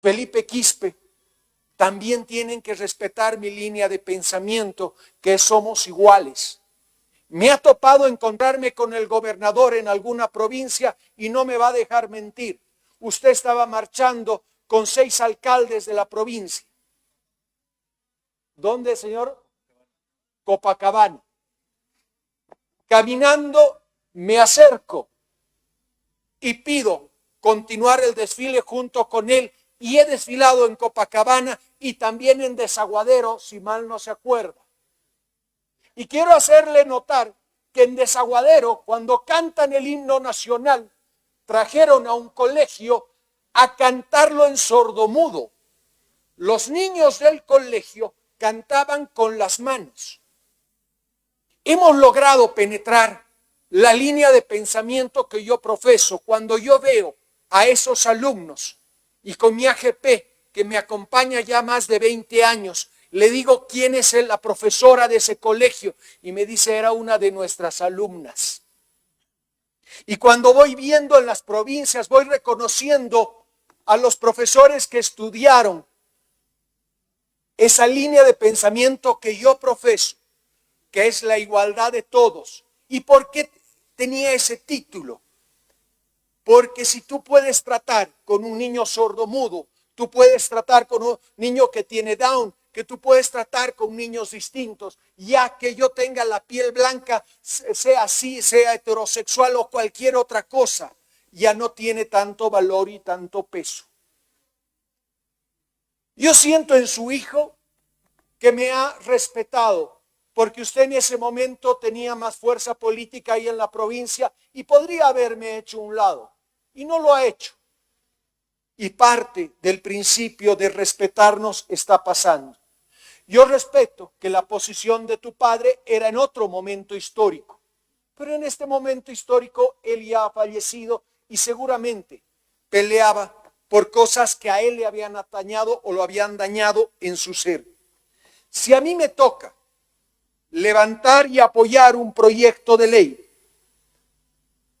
Felipe Quispe, también tienen que respetar mi línea de pensamiento, que somos iguales. Me ha topado encontrarme con el gobernador en alguna provincia y no me va a dejar mentir. Usted estaba marchando con 6 alcaldes de la provincia. ¿Dónde, señor? Copacabana. Caminando me acerco y pido continuar el desfile junto con él, y he desfilado en Copacabana y también en Desaguadero, si mal no se acuerda. Y quiero hacerle notar que en Desaguadero, cuando cantan el himno nacional, trajeron a un colegio a cantarlo en sordomudo. Los niños del colegio cantaban con las manos. Hemos logrado penetrar la línea de pensamiento que yo profeso cuando yo veo a esos alumnos, y con mi AGP, que me acompaña ya más de 20 años, le digo quién es la profesora de ese colegio y me dice era una de nuestras alumnas. Y cuando voy viendo en las provincias, voy reconociendo a los profesores que estudiaron esa línea de pensamiento que yo profeso, que es la igualdad de todos. ¿Y por qué tenía ese título? Porque si tú puedes tratar con un niño sordomudo, tú puedes tratar con un niño que tiene Down, que tú puedes tratar con niños distintos, ya que yo tenga la piel blanca, sea así, sea heterosexual o cualquier otra cosa, ya no tiene tanto valor y tanto peso. Yo siento en su hijo que me ha respetado, porque usted en ese momento tenía más fuerza política ahí en la provincia y podría haberme hecho un lado, y no lo ha hecho. Y parte del principio de respetarnos está pasando. Yo respeto que la posición de tu padre era en otro momento histórico, pero en este momento histórico él ya ha fallecido y seguramente peleaba por cosas que a él le habían atañado o lo habían dañado en su ser. Si a mí me toca levantar y apoyar un proyecto de ley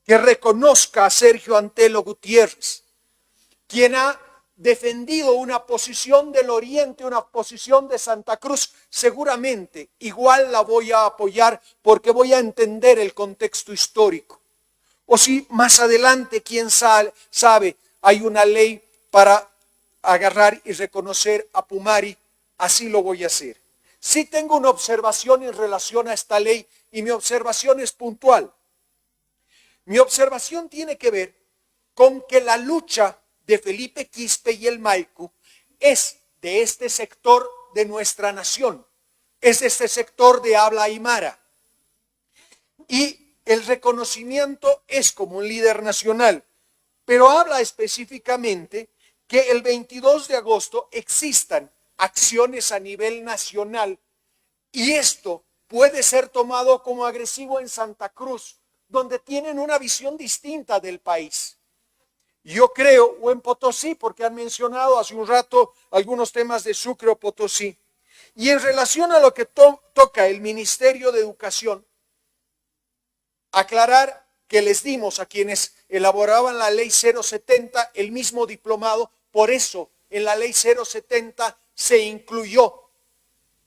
que reconozca a Sergio Antelo Gutiérrez, quien ha defendido una posición del Oriente, una posición de Santa Cruz, seguramente igual la voy a apoyar porque voy a entender el contexto histórico. O si más adelante, quién sabe, hay una ley para agarrar y reconocer a Pumari, así lo voy a hacer. Sí tengo una observación en relación a esta ley y mi observación es puntual. Mi observación tiene que ver con que la lucha de Felipe Quispe y el Maicu es de este sector de nuestra nación, es de este sector de habla aymara. Y el reconocimiento es como un líder nacional, pero habla específicamente que el 22 de agosto existan acciones a nivel nacional y esto puede ser tomado como agresivo en Santa Cruz, donde tienen una visión distinta del país. Yo creo, o en Potosí, porque han mencionado hace un rato algunos temas de Sucre o Potosí. Y en relación a lo que toca el Ministerio de Educación, aclarar que les dimos a quienes elaboraban la ley 070 el mismo diplomado, por eso en la ley 070 se incluyó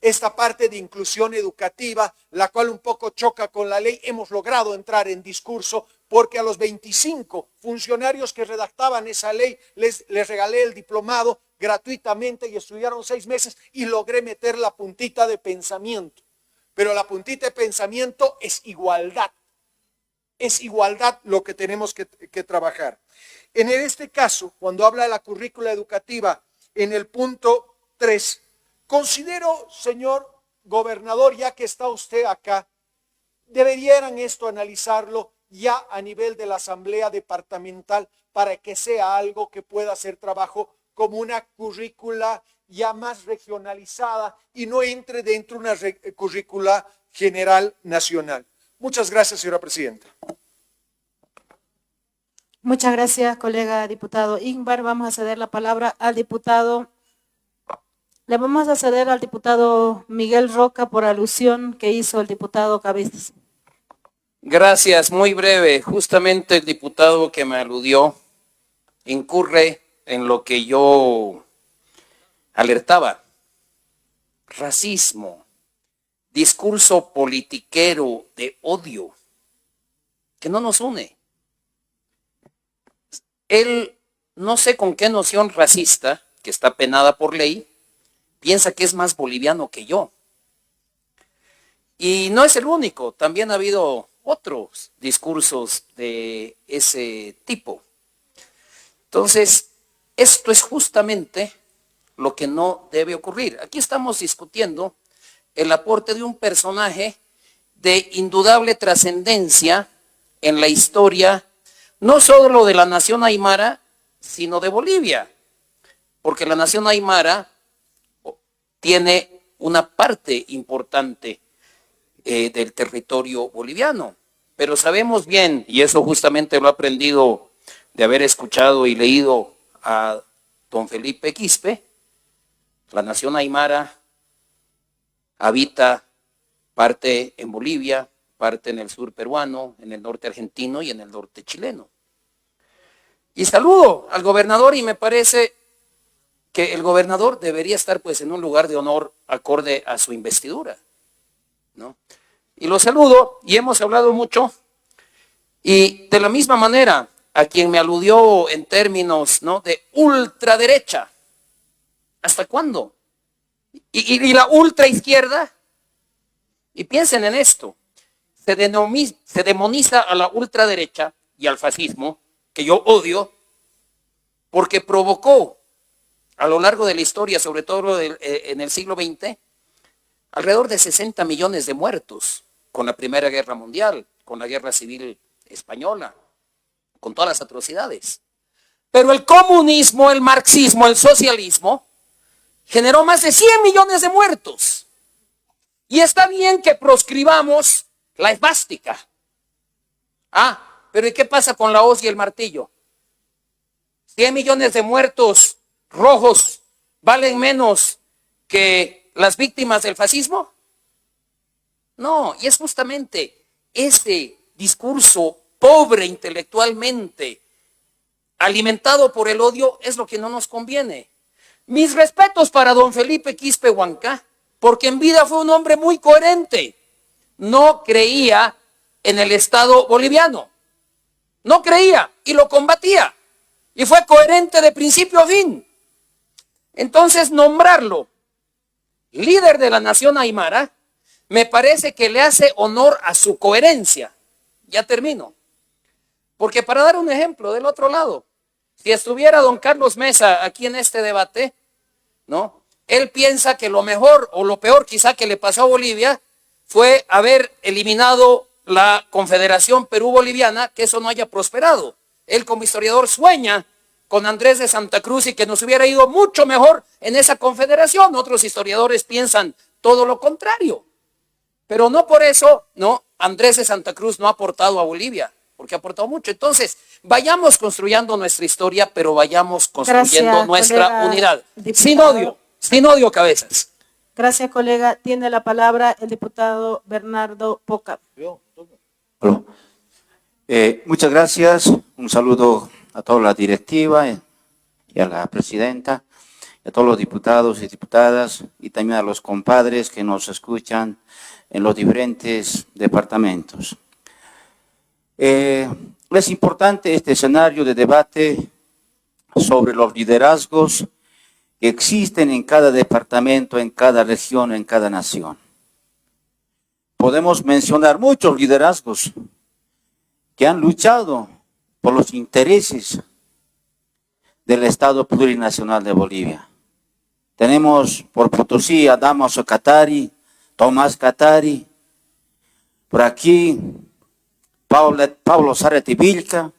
esta parte de inclusión educativa, la cual un poco choca con la ley. Hemos logrado entrar en discurso porque a los 25 funcionarios que redactaban esa ley les regalé el diplomado gratuitamente y estudiaron 6 meses y logré meter la puntita de pensamiento. Pero la puntita de pensamiento es igualdad. Es igualdad lo que tenemos que trabajar. En este caso, cuando habla de la currícula educativa, en el punto 3, considero, señor gobernador, ya que está usted acá, deberían esto analizarlo ya a nivel de la asamblea departamental para que sea algo que pueda hacer trabajo como una currícula ya más regionalizada y no entre dentro de una currícula general nacional. Muchas gracias, señora presidenta. Muchas gracias, colega diputado Ingvar. Vamos a ceder la palabra al diputado. Le vamos a ceder al diputado Miguel Roca por alusión que hizo el diputado Cabezas. Gracias, muy breve. Justamente el diputado que me aludió incurre en lo que yo alertaba: racismo, discurso politiquero de odio, que no nos une. Él, no sé con qué noción racista, que está penada por ley, piensa que es más boliviano que yo. Y no es el único, también ha habido otros discursos de ese tipo. Entonces, esto es justamente lo que no debe ocurrir. Aquí estamos discutiendo el aporte de un personaje de indudable trascendencia en la historia, no solo de la nación aymara, sino de Bolivia, porque la nación aymara tiene una parte importante del territorio boliviano, pero sabemos bien, y eso justamente lo he aprendido de haber escuchado y leído a don Felipe Quispe, la nación aymara habita parte en Bolivia, parte en el sur peruano, en el norte argentino y en el norte chileno. Y saludo al gobernador, y me parece que el gobernador debería estar pues en un lugar de honor acorde a su investidura, ¿no? Y lo saludo, y hemos hablado mucho, y de la misma manera a quien me aludió en términos, ¿no?, de ultraderecha. ¿Hasta cuándo? ¿Y la ultraizquierda? Y piensen en esto, se demoniza a la ultraderecha y al fascismo, que yo odio, porque provocó a lo largo de la historia, sobre todo en el siglo XX, alrededor de 60 millones de muertos con la Primera Guerra Mundial, con la Guerra Civil Española, con todas las atrocidades. Pero el comunismo, el marxismo, el socialismo generó más de 100 millones de muertos. Y está bien que proscribamos la esvástica. Pero ¿y qué pasa con la hoz y el martillo? 100 millones de muertos rojos valen menos que las víctimas del fascismo. No, y es justamente ese discurso pobre intelectualmente, alimentado por el odio, es lo que no nos conviene. Mis respetos para don Felipe Quispe Huanca, porque en vida fue un hombre muy coherente. No creía en el Estado boliviano. No creía y lo combatía. Y fue coherente de principio a fin. Entonces, nombrarlo líder de la nación aymara me parece que le hace honor a su coherencia. Ya termino. Porque para dar un ejemplo del otro lado, si estuviera don Carlos Mesa aquí en este debate, ¿no?, él piensa que lo mejor o lo peor quizá que le pasó a Bolivia fue haber eliminado la Confederación Perú-Boliviana, que eso no haya prosperado. Él como historiador sueña con Andrés de Santa Cruz y que nos hubiera ido mucho mejor en esa confederación. Otros historiadores piensan todo lo contrario. Pero no por eso, no, Andrés de Santa Cruz no ha aportado a Bolivia, porque ha aportado mucho. Entonces, vayamos construyendo nuestra historia, pero vayamos construyendo Gracias, nuestra colega unidad. diputado. Sin odio, cabezas. Gracias, colega. Tiene la palabra el diputado Bernardo Poca. Bueno, muchas gracias. Un saludo a toda la directiva y a la presidenta, y a todos los diputados y diputadas, y también a los compadres que nos escuchan en los diferentes departamentos. Es importante este escenario de debate sobre los liderazgos que existen en cada departamento, en cada región, en cada nación. Podemos mencionar muchos liderazgos que han luchado por los intereses del Estado Plurinacional de Bolivia. Tenemos por Potosí a Damaso Katari, Tomás Katari, por aquí Pablo Zárate Vilca,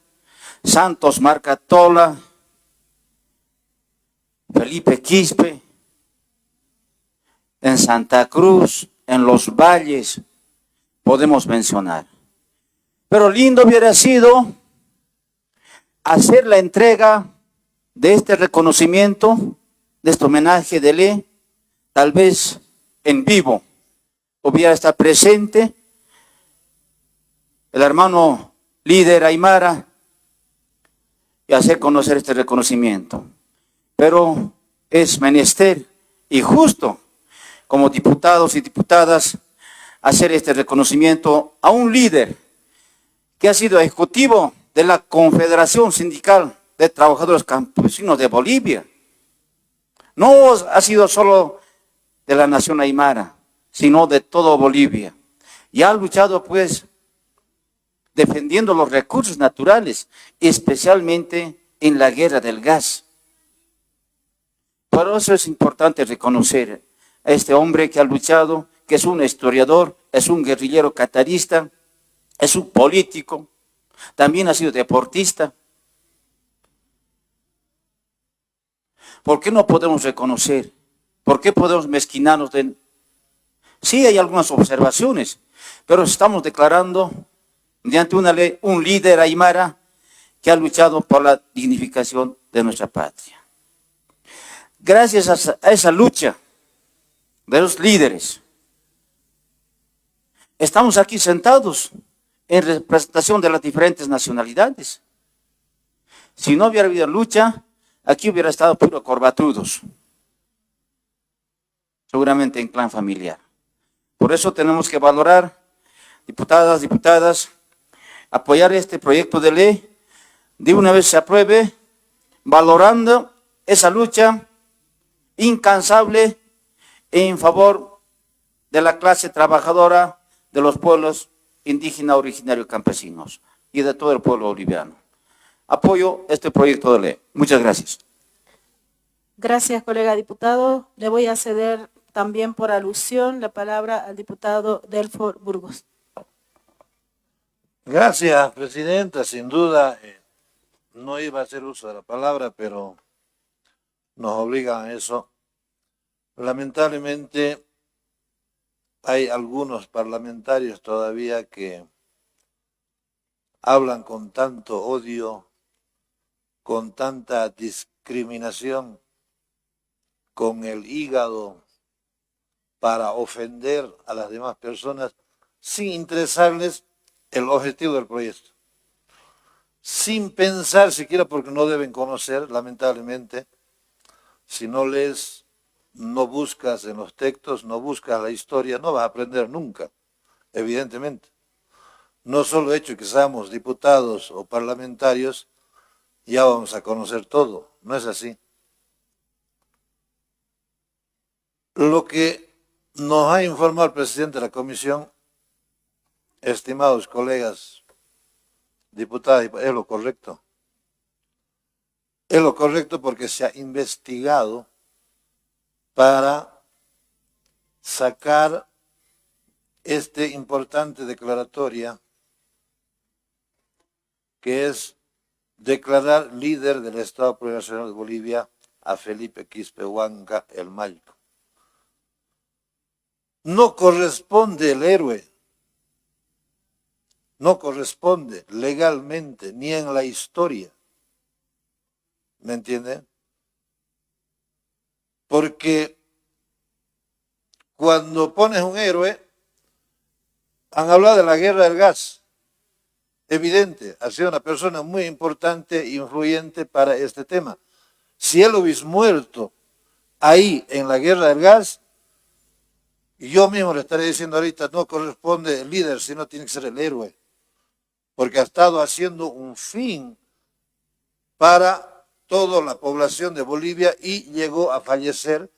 Santos Marcatola, Felipe Quispe, en Santa Cruz, en los valles, podemos mencionar. Pero lindo hubiera sido hacer la entrega de este reconocimiento, de este homenaje de ley, tal vez en vivo. Hubiera estar presente el hermano líder aymara y hacer conocer este reconocimiento. Pero es menester y justo, como diputados y diputadas, hacer este reconocimiento a un líder que ha sido ejecutivo de la Confederación Sindical de Trabajadores Campesinos de Bolivia. No ha sido solo de la nación aymara, sino de toda Bolivia. Y ha luchado, pues, defendiendo los recursos naturales, especialmente en la guerra del gas. Por eso es importante reconocer a este hombre que ha luchado, que es un historiador, es un guerrillero catarista, es un político, también ha sido deportista. ¿Por qué no podemos reconocer? ¿Por qué podemos mezquinarnos de...? Sí, hay algunas observaciones, pero estamos declarando mediante una ley un líder aymara que ha luchado por la dignificación de nuestra patria. Gracias a esa lucha de los líderes, estamos aquí sentados en representación de las diferentes nacionalidades. Si no hubiera habido lucha, aquí hubiera estado puro corbatudos, seguramente en clan familiar. Por eso tenemos que valorar, diputadas, apoyar este proyecto de ley, de una vez se apruebe, valorando esa lucha incansable en favor de la clase trabajadora de los pueblos indígenas, originarios, campesinos y de todo el pueblo boliviano. Apoyo este proyecto de ley. Muchas gracias. Gracias, colega diputado. Le voy a ceder también por alusión la palabra al diputado Delfor Burgos. Gracias, presidenta. Sin duda, no iba a hacer uso de la palabra, pero nos obligan a eso. Lamentablemente, hay algunos parlamentarios todavía que hablan con tanto odio, con tanta discriminación, con el hígado para ofender a las demás personas, sin interesarles el objetivo del proyecto. Sin pensar siquiera, porque no deben conocer, lamentablemente, si no lees, no buscas en los textos, no buscas la historia, no vas a aprender nunca, evidentemente. No solo el hecho de que seamos diputados o parlamentarios, ya vamos a conocer todo, no es así. Lo que nos ha informado el presidente de la comisión, estimados colegas diputados, es lo correcto. Es lo correcto porque se ha investigado para sacar esta importante declaratoria que es declarar líder del Estado Plurinacional de Bolivia a Felipe Quispe Huanca el Mayco. No corresponde el héroe, no corresponde legalmente ni en la historia. ¿Me entienden? Porque cuando pones un héroe, han hablado de la guerra del gas. Evidente, ha sido una persona muy importante e influyente para este tema. Si él hubiese muerto ahí en la guerra del gas, yo mismo le estaré diciendo ahorita, no corresponde el líder, sino tiene que ser el héroe. Porque ha estado haciendo un fin para toda la población de Bolivia y llegó a fallecer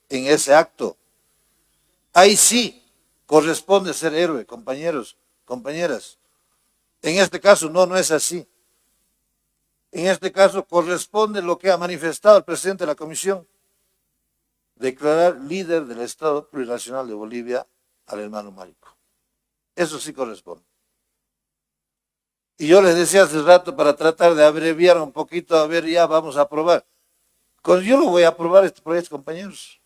en ese acto. Ahí sí corresponde ser héroe, compañeros, compañeras. En este caso no es así. En este caso corresponde lo que ha manifestado el presidente de la comisión, declarar líder del Estado Plurinacional de Bolivia al hermano Mayco. Eso sí corresponde. Y yo les decía hace rato, para tratar de abreviar un poquito, a ver, ya vamos a aprobar. Yo lo voy a aprobar este proyecto, compañeros.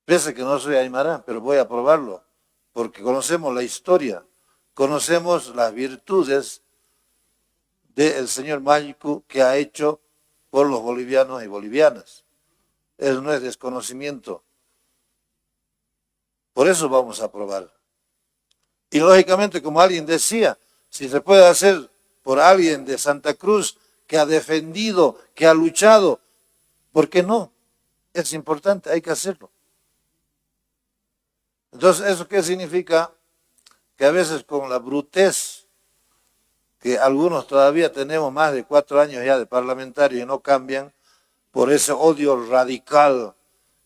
Pese que no soy aymara, pero voy a aprobarlo, porque conocemos la historia, conocemos las virtudes del señor Mayco que ha hecho por los bolivianos y bolivianas. Eso no es desconocimiento. Por eso vamos a aprobar. Y lógicamente, como alguien decía, si se puede hacer por alguien de Santa Cruz que ha defendido, que ha luchado ¿Por qué no? Es importante, hay que hacerlo. Entonces, ¿eso qué significa? Que a veces con la brutez, que algunos todavía tenemos más de 4 años ya de parlamentario y no cambian, por ese odio radical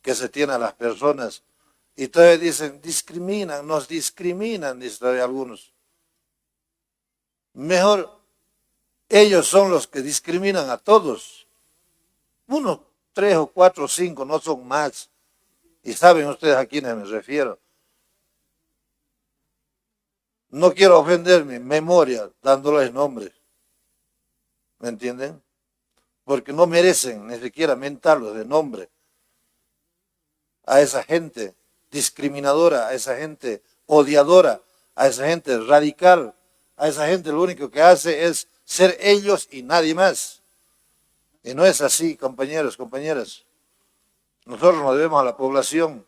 que se tiene a las personas, y todavía dicen, discriminan, nos discriminan, dicen todavía algunos. Mejor, ellos son los que discriminan a todos. Unos 3 o 4 o 5, no son más. Y saben ustedes a quiénes me refiero. No quiero ofender mi memoria dándoles nombres. ¿Me entienden? Porque no merecen ni siquiera mentarlos de nombre. A esa gente discriminadora, a esa gente odiadora, a esa gente radical, a esa gente lo único que hace es ser ellos y nadie más. Y no es así, compañeros, compañeras. Nosotros nos debemos a la población,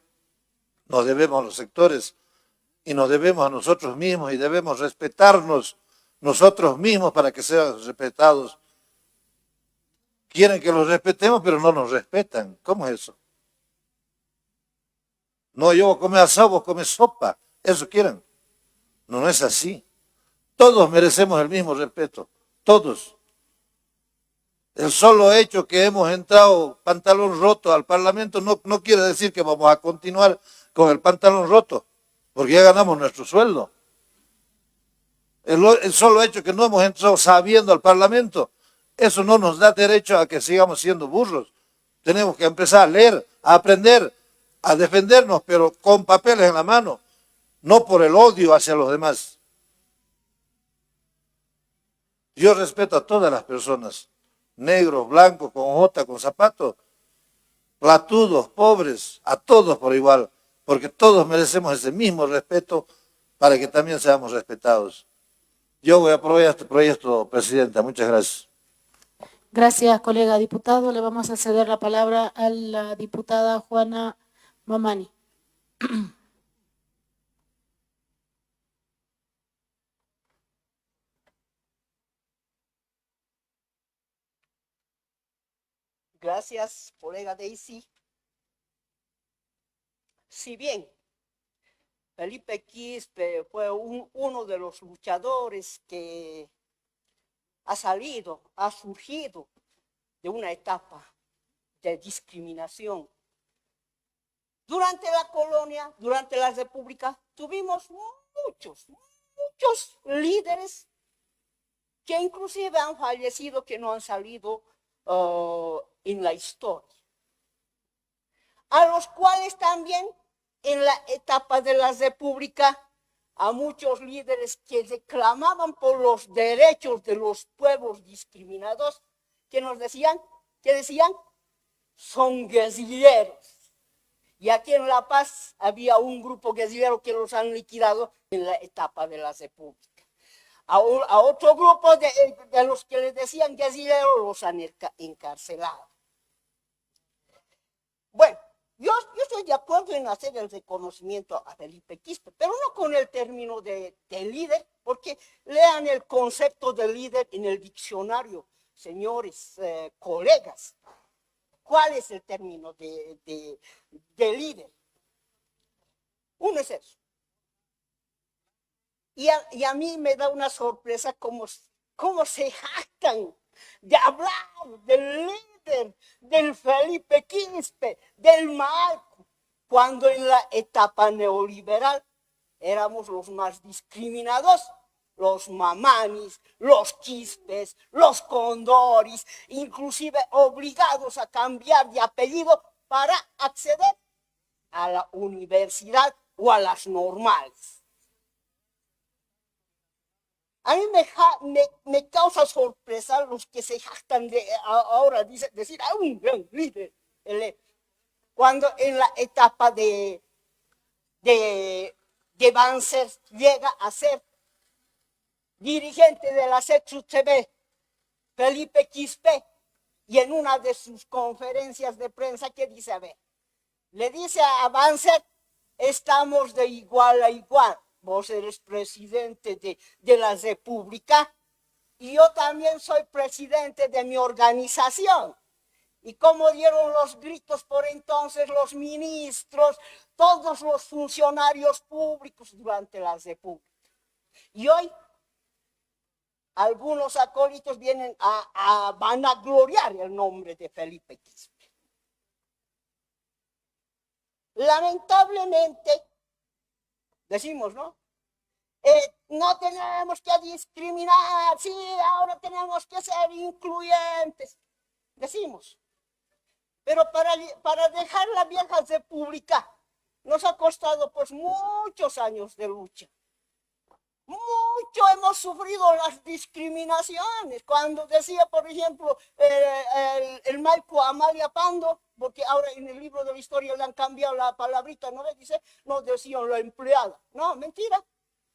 nos debemos a los sectores y nos debemos a nosotros mismos y debemos respetarnos nosotros mismos para que sean respetados. Quieren que los respetemos, pero no nos respetan. ¿Cómo es eso? No, yo voy a comer asado, vos comes sopa. Eso quieren. No, no es así. Todos merecemos el mismo respeto. Todos. El solo hecho que hemos entrado pantalón roto al Parlamento no quiere decir que vamos a continuar con el pantalón roto, porque ya ganamos nuestro sueldo. El solo hecho que no hemos entrado sabiendo al Parlamento, eso no nos da derecho a que sigamos siendo burros. Tenemos que empezar a leer, a aprender, a defendernos, pero con papeles en la mano, no por el odio hacia los demás. Yo respeto a todas las personas, negros, blancos, con jota, con zapatos, platudos, pobres, a todos por igual, porque todos merecemos ese mismo respeto para que también seamos respetados. Yo voy a aprobar este proyecto, Presidenta. Muchas gracias. Gracias, colega diputado. Le vamos a ceder la palabra a la diputada Juana Mamani. Gracias, colega Daisy. Si bien Felipe Quispe fue uno de los luchadores que ha surgido de una etapa de discriminación. Durante la colonia, durante la república, tuvimos muchos líderes que inclusive han fallecido, que no han salido en la historia. A los cuales también en la etapa de la república, a muchos líderes que reclamaban por los derechos de los pueblos discriminados, que decían, son guerrilleros. Y aquí en La Paz había un grupo guerrillero que los han liquidado en la etapa de la república. A otro grupo de los que les decían guerrilleros los han encarcelado. Bueno, yo estoy de acuerdo en hacer el reconocimiento a Felipe Quispe, pero no con el término de líder, porque lean el concepto de líder en el diccionario, señores colegas. ¿Cuál es el término de líder? Uno es eso. Y a mí me da una sorpresa cómo se jactan de hablar del líder, del Felipe Quispe, del Marco, cuando en la etapa neoliberal éramos los más discriminados, los Mamanis, los Quispes, los Condoris, inclusive obligados a cambiar de apellido para acceder a la universidad o a las normales. A mí me causa sorpresa los que se jactan de ahora decir a un gran líder, cuando en la etapa de Banzer llega a ser dirigente de la CETRU-TV, Felipe Quispe, y en una de sus conferencias de prensa, ¿qué dice? A ver, le dice a Banzer, estamos de igual a igual. Vos eres presidente de la República y yo también soy presidente de mi organización. Y cómo dieron los gritos por entonces los ministros, todos los funcionarios públicos durante la República. Y hoy algunos acólitos vienen a vanagloriar el nombre de Felipe Quispe. Lamentablemente, decimos, ¿no? No tenemos que discriminar, sí, ahora tenemos que ser incluyentes, decimos. Pero para dejar la vieja república nos ha costado pues muchos años de lucha. Mucho hemos sufrido las discriminaciones. Cuando decía, por ejemplo, el Maipo Amalia Pando, porque ahora en el libro de la historia le han cambiado la palabrita, ¿no? Dice, no decían la empleada. No, mentira.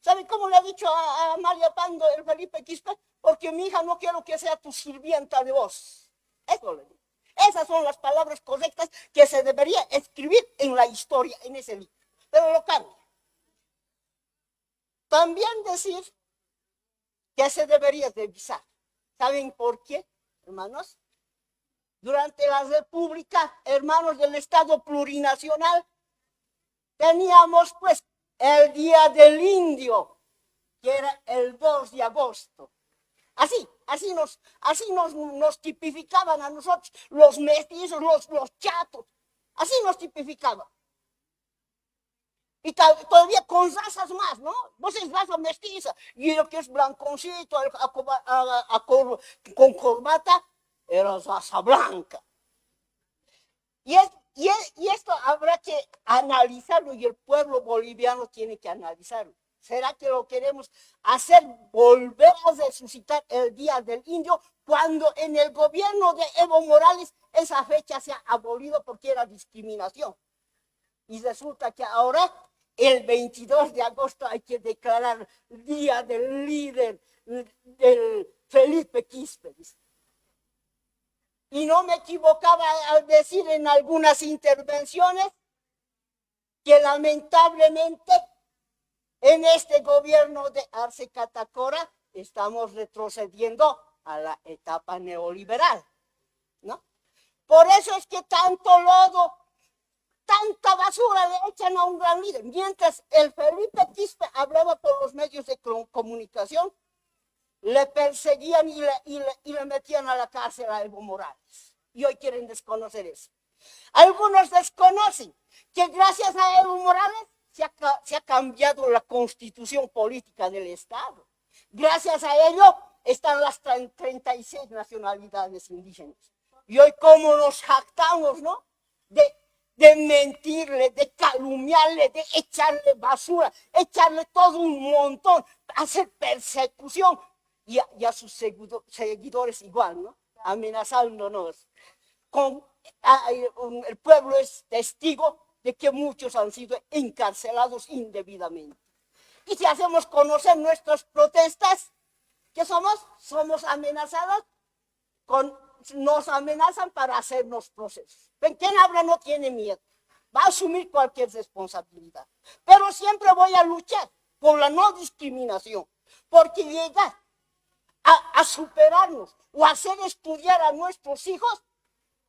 ¿Sabe cómo le ha dicho a Amalia Pando el Felipe Quispe? Porque mi hija no quiero que sea tu sirvienta de voz. Eso le digo. Esas son las palabras correctas que se debería escribir en la historia, en ese libro. Pero lo cambia. También decir que se debería revisar. ¿Saben por qué, hermanos? Durante la República, hermanos del Estado plurinacional, teníamos pues el Día del Indio, que era el 2 de agosto. Así nos tipificaban a nosotros, los mestizos, los chatos, así nos tipificaban. Y todavía con razas más, ¿no? Vos es raza mestiza, y lo que es blanconcito, con corbata, era raza blanca. Y esto habrá que analizarlo, y el pueblo boliviano tiene que analizarlo. ¿Será que lo queremos hacer volver a resucitar el Día del Indio cuando en el gobierno de Evo Morales esa fecha se ha abolido porque era discriminación? Y resulta que ahora, el 22 de agosto, hay que declarar Día del Líder, del Felipe Quispe. Y no me equivocaba al decir en algunas intervenciones que lamentablemente en este gobierno de Arce Catacora estamos retrocediendo a la etapa neoliberal, ¿no? Por eso es que tanto lodo, tanta basura le echan a un gran líder. Mientras el Felipe Quispe hablaba por los medios de comunicación, le perseguían y le metían a la cárcel a Evo Morales. Y hoy quieren desconocer eso. Algunos desconocen que gracias a Evo Morales se ha cambiado la constitución política del Estado. Gracias a ello están las 36 nacionalidades indígenas. Y hoy cómo nos jactamos, ¿no? De mentirle, de calumniarle, de echarle basura, echarle todo un montón, hacer persecución. Y a sus seguidores igual, ¿no? Amenazándonos. El pueblo es testigo de que muchos han sido encarcelados indebidamente. Y si hacemos conocer nuestras protestas, ¿qué somos? Somos amenazados, nos amenazan para hacernos procesos. Quien habla no tiene miedo, va a asumir cualquier responsabilidad. Pero siempre voy a luchar por la no discriminación, porque llegar a superarnos o hacer estudiar a nuestros hijos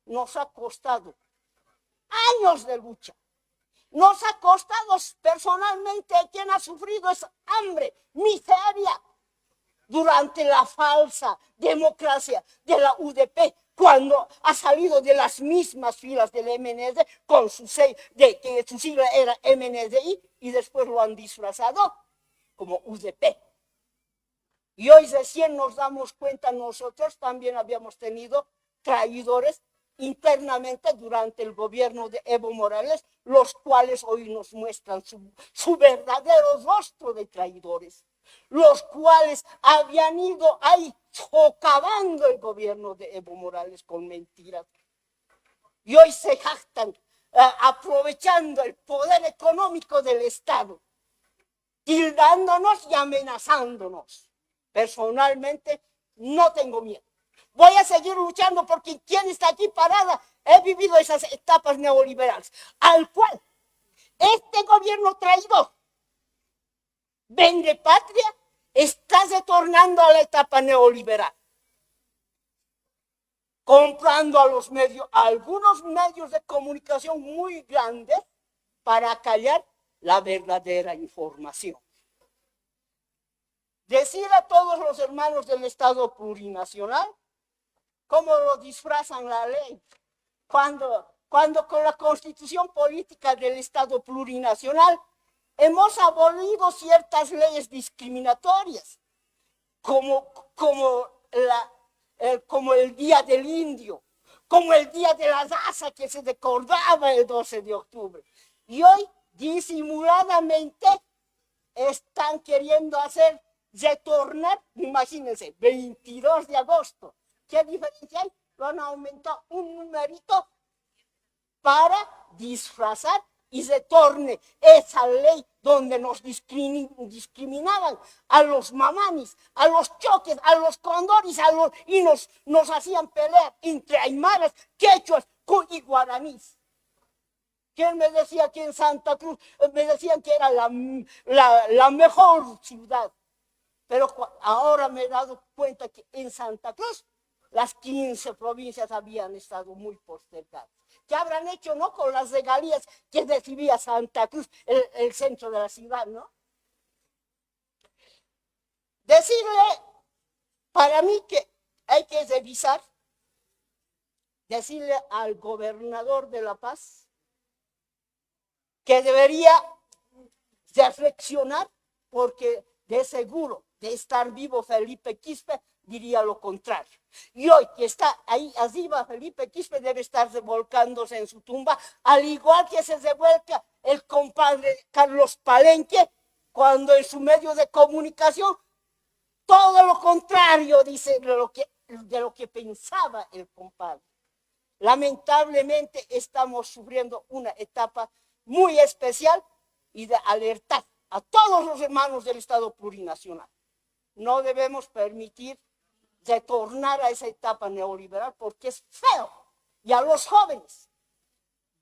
nos ha costado años de lucha. Nos ha costado personalmente, quien ha sufrido es hambre, miseria, durante la falsa democracia de la UDP, cuando ha salido de las mismas filas del MND, con que su sigla era MNDI, y después lo han disfrazado como UDP. Y hoy recién nos damos cuenta, nosotros también habíamos tenido traidores internamente durante el gobierno de Evo Morales, los cuales hoy nos muestran su verdadero rostro de traidores, los cuales habían ido ahí socavando el gobierno de Evo Morales con mentiras. Y hoy se jactan aprovechando el poder económico del Estado, tildándonos y amenazándonos. Personalmente no tengo miedo. Voy a seguir luchando porque quien está aquí parada, he vivido esas etapas neoliberales, al cual este gobierno traidor, vende patria, está retornando a la etapa neoliberal. comprando a los medios, a algunos medios de comunicación muy grandes para callar la verdadera información. Decir a todos los hermanos del Estado plurinacional cómo lo disfrazan la ley, cuando con la constitución política del Estado plurinacional hemos abolido ciertas leyes discriminatorias, como el Día del Indio, como el Día de la Daza que se recordaba el 12 de octubre. Y hoy, disimuladamente, están queriendo retornar, imagínense, 22 de agosto. ¿Qué diferencia hay? Lo han aumentado un numerito para disfrazar y retorne esa ley donde nos discriminaban a los mamanis, a los choques, a los condores, y nos hacían pelear entre aymaras, quechuas y guaraníes. ¿Quién me decía que en Santa Cruz me decían que era la mejor ciudad? Pero ahora me he dado cuenta que en Santa Cruz las 15 provincias habían estado muy postergadas. ¿Qué habrán hecho, no? Con las regalías que recibía Santa Cruz, el centro de la ciudad, ¿no? Decirle, para mí, que hay que revisar, decirle al gobernador de La Paz que debería reflexionar, porque de seguro, de estar vivo Felipe Quispe, diría lo contrario. Y hoy que está ahí arriba, Felipe Quispe debe estar revolcándose en su tumba, al igual que se revuelca el compadre Carlos Palenque, cuando en su medio de comunicación todo lo contrario dice de lo que pensaba el compadre. Lamentablemente estamos sufriendo una etapa muy especial y de alertar a todos los hermanos del Estado plurinacional. No debemos permitir retornar a esa etapa neoliberal porque es feo. Y a los jóvenes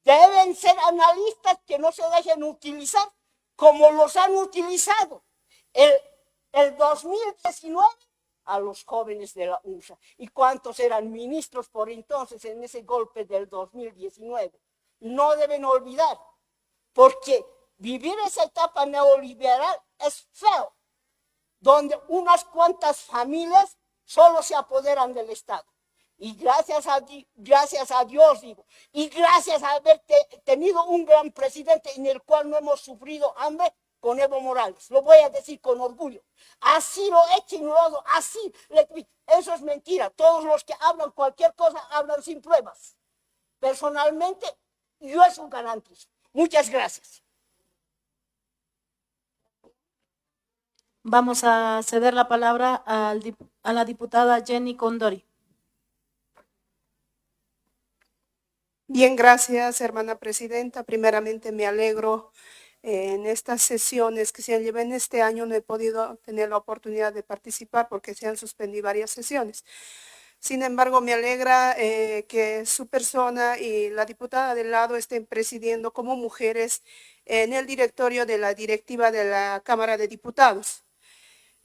deben ser analistas que no se dejen utilizar como los han utilizado el 2019 a los jóvenes de la UNSA. ¿Y cuántos eran ministros por entonces en ese golpe del 2019? No deben olvidar, porque vivir esa etapa neoliberal es feo, donde unas cuantas familias solo se apoderan del Estado. Y gracias a Dios, digo, y gracias a haber tenido un gran presidente en el cual no hemos sufrido hambre, con Evo Morales, lo voy a decir con orgullo. Así lo echen lodo, así. Eso es mentira. Todos los que hablan cualquier cosa hablan sin pruebas. Personalmente, yo es un garantizo. Muchas gracias. Vamos a ceder la palabra a la diputada Jenny Condori. Bien, gracias, hermana presidenta. Primeramente me alegro en estas sesiones que se han llevado en este año. No he podido tener la oportunidad de participar porque se han suspendido varias sesiones. Sin embargo, me alegra que su persona y la diputada del lado estén presidiendo como mujeres en el directorio de la directiva de la Cámara de Diputados.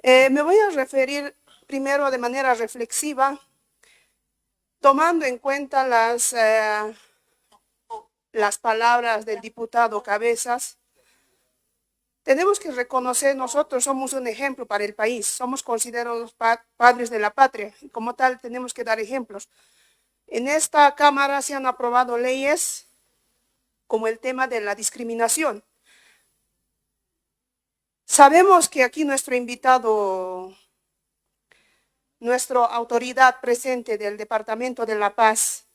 Me voy a referir primero de manera reflexiva, tomando en cuenta las palabras del diputado Cabezas. Tenemos que reconocer, nosotros somos un ejemplo para el país, somos considerados padres de la patria, y como tal tenemos que dar ejemplos. En esta Cámara se han aprobado leyes como el tema de la discriminación. Sabemos que aquí nuestro invitado, nuestra autoridad presente del Departamento de La Paz,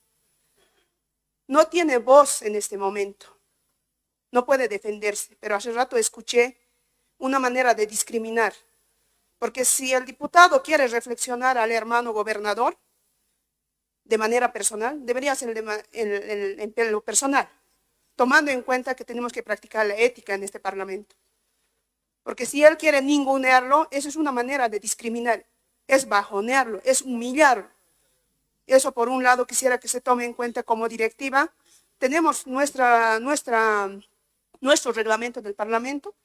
no tiene voz en este momento. No puede defenderse, pero hace rato escuché una manera de discriminar. Porque si el diputado quiere reflexionar al hermano gobernador de manera personal, debería ser en lo personal, tomando en cuenta que tenemos que practicar la ética en este Parlamento. Porque si él quiere ningunearlo, eso es una manera de discriminar, es bajonearlo, es humillarlo. Eso por un lado quisiera que se tome en cuenta como directiva. Tenemos nuestro reglamento del Parlamento,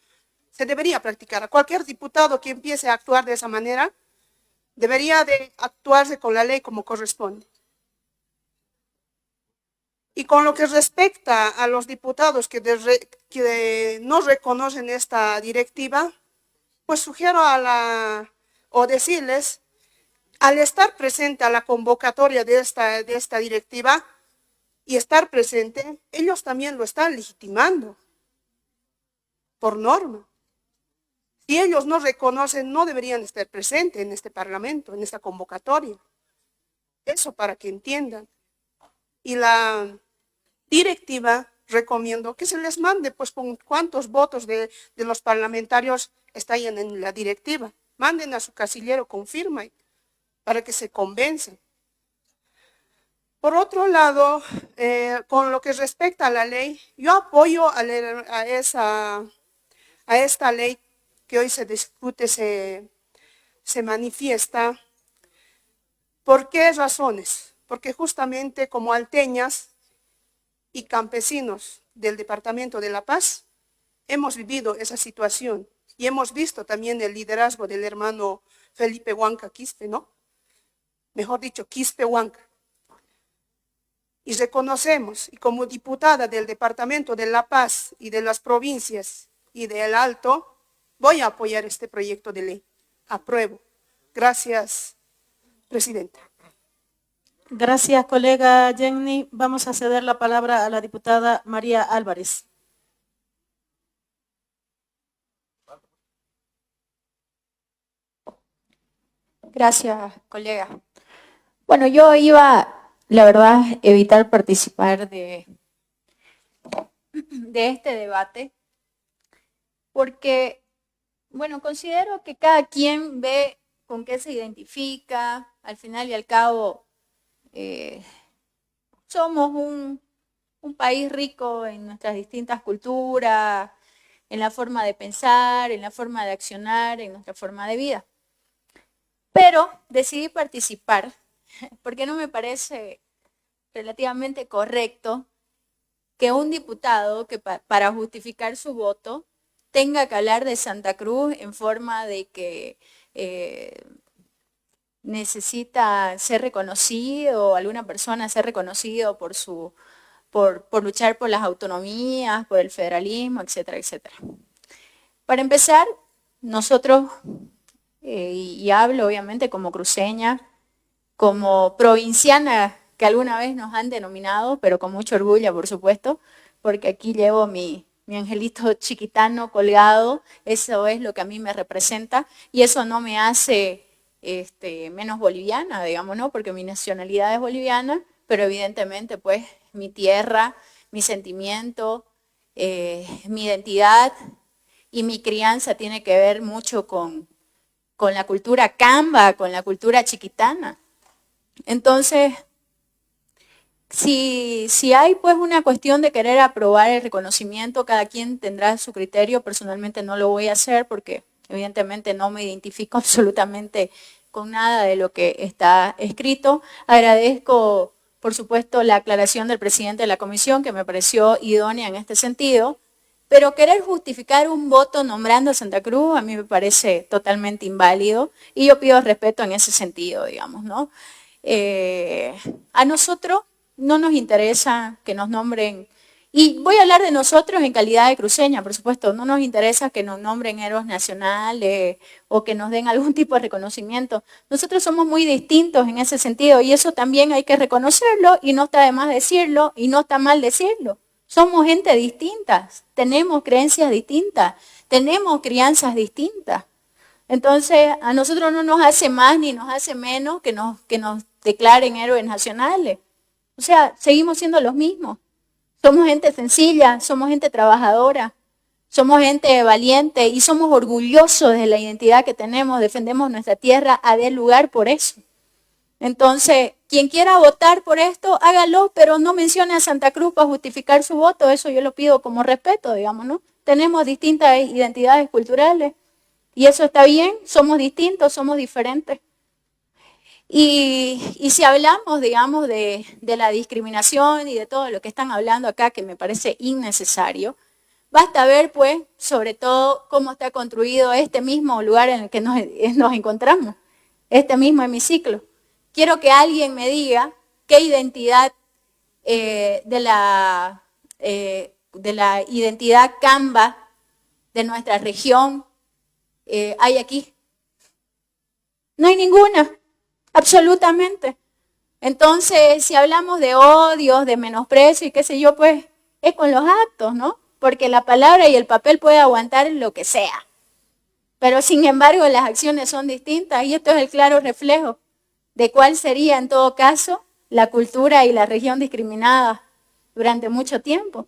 se debería practicar. A cualquier diputado que empiece a actuar de esa manera, debería de actuarse con la ley como corresponde. Y con lo que respecta a los diputados que no reconocen esta directiva, pues sugiero o decirles, al estar presente a la convocatoria de esta directiva y estar presente, ellos también lo están legitimando por norma. Si ellos no reconocen, no deberían estar presentes en este Parlamento, en esta convocatoria. Eso para que entiendan. Y la directiva recomiendo que se les mande, pues con cuántos votos de los parlamentarios están en la directiva. Manden a su casillero con firma para que se convenzan. Por otro lado, con lo que respecta a la ley, yo apoyo a esta ley que hoy se discute, se manifiesta. ¿Por qué razones? Porque justamente como alteñas y campesinos del Departamento de La Paz, hemos vivido esa situación y hemos visto también el liderazgo del hermano Felipe Huanca Quispe, ¿no? Mejor dicho, Quispe Huanca. Y reconocemos, y como diputada del Departamento de La Paz y de las provincias y del Alto, voy a apoyar este proyecto de ley. Apruebo. Gracias, Presidenta. Gracias, colega Jenny. Vamos a ceder la palabra a la diputada María Álvarez. Gracias, colega. Bueno, yo iba, la verdad, evitar participar de este debate porque, bueno, considero que cada quien ve con qué se identifica. Al final y al cabo, somos un país rico en nuestras distintas culturas, en la forma de pensar, en la forma de accionar, en nuestra forma de vida. Pero decidí participar porque no me parece relativamente correcto que un diputado que para justificar su voto tenga que hablar de Santa Cruz en forma de que necesita ser reconocido, alguna persona ser reconocido por luchar por las autonomías, por el federalismo, etcétera, etcétera. Para empezar, nosotros, y hablo obviamente como cruceña, como provinciana, que alguna vez nos han denominado, pero con mucho orgullo, por supuesto, porque aquí llevo mi angelito chiquitano colgado, eso es lo que a mí me representa, y eso no me hace menos boliviana, digamos, ¿no? Porque mi nacionalidad es boliviana, pero evidentemente, pues, mi tierra, mi sentimiento, mi identidad y mi crianza tiene que ver mucho con la cultura camba, con la cultura chiquitana. Entonces, si hay pues una cuestión de querer aprobar el reconocimiento, cada quien tendrá su criterio. Personalmente no lo voy a hacer porque evidentemente no me identifico absolutamente con nada de lo que está escrito. Agradezco, por supuesto, la aclaración del presidente de la comisión, que me pareció idónea en este sentido, pero querer justificar un voto nombrando a Santa Cruz a mí me parece totalmente inválido y yo pido respeto en ese sentido, digamos, ¿no? A nosotros no nos interesa que nos nombren, y voy a hablar de nosotros en calidad de cruceña, por supuesto, no nos interesa que nos nombren héroes nacionales o que nos den algún tipo de reconocimiento. Nosotros somos muy distintos en ese sentido y eso también hay que reconocerlo y no está de más decirlo y no está mal decirlo. Somos gente distinta, tenemos creencias distintas, tenemos crianzas distintas. Entonces, a nosotros no nos hace más ni nos hace menos que nos declaren héroes nacionales. O sea, seguimos siendo los mismos. Somos gente sencilla, somos gente trabajadora, somos gente valiente y somos orgullosos de la identidad que tenemos, defendemos nuestra tierra a dar lugar por eso. Entonces, quien quiera votar por esto, hágalo, pero no mencione a Santa Cruz para justificar su voto, eso yo lo pido como respeto, digamos, ¿no? Tenemos distintas identidades culturales y eso está bien, somos distintos, somos diferentes. Y si hablamos, digamos, de la discriminación y de todo lo que están hablando acá, que me parece innecesario, basta ver, pues, sobre todo cómo está construido este mismo lugar en el que nos encontramos, este mismo hemiciclo. Quiero que alguien me diga qué identidad de la identidad Camba de nuestra región hay aquí? No hay ninguna, absolutamente. Entonces, si hablamos de odios, de menosprecio y qué sé yo, pues es con los actos, ¿no? Porque la palabra y el papel puede aguantar lo que sea. Pero sin embargo, las acciones son distintas y esto es el claro reflejo de cuál sería en todo caso la cultura y la región discriminada durante mucho tiempo.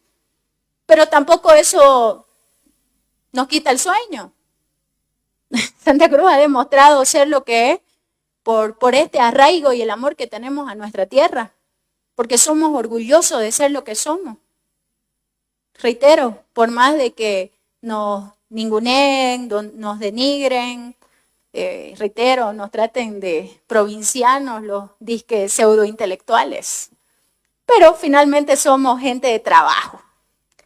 Pero tampoco eso nos quita el sueño. Santa Cruz ha demostrado ser lo que es por este arraigo y el amor que tenemos a nuestra tierra, porque somos orgullosos de ser lo que somos. Reitero, por más de que nos ninguneen, nos denigren, reitero, nos traten de provincianos, los disque pseudointelectuales, pero finalmente somos gente de trabajo.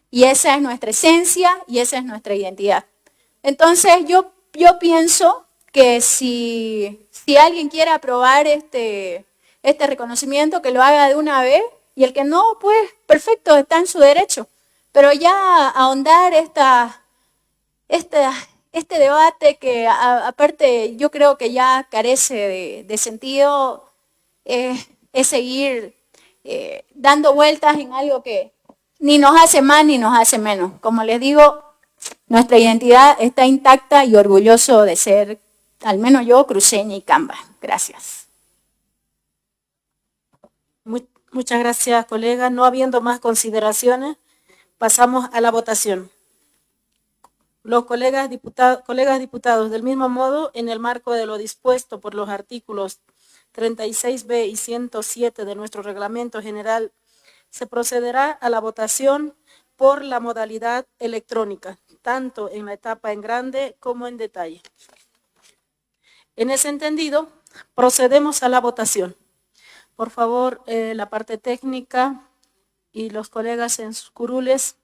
Y esa es nuestra esencia y esa es nuestra identidad. Entonces yo pienso que si alguien quiere aprobar este reconocimiento, que lo haga de una vez, y el que no, pues perfecto, está en su derecho. Pero ya ahondar este debate que aparte yo creo que ya carece de sentido, es seguir dando vueltas en algo que ni nos hace más ni nos hace menos. Como les digo, nuestra identidad está intacta y orgulloso de ser, al menos yo, cruceña y Camba. Gracias. Muchas gracias, colega. No habiendo más consideraciones, pasamos a la votación. Los colegas diputados, del mismo modo, en el marco de lo dispuesto por los artículos 36b y 107 de nuestro reglamento general, se procederá a la votación por la modalidad electrónica, tanto en la etapa en grande como en detalle. En ese entendido, procedemos a la votación. Por favor, la parte técnica y los colegas en sus curules.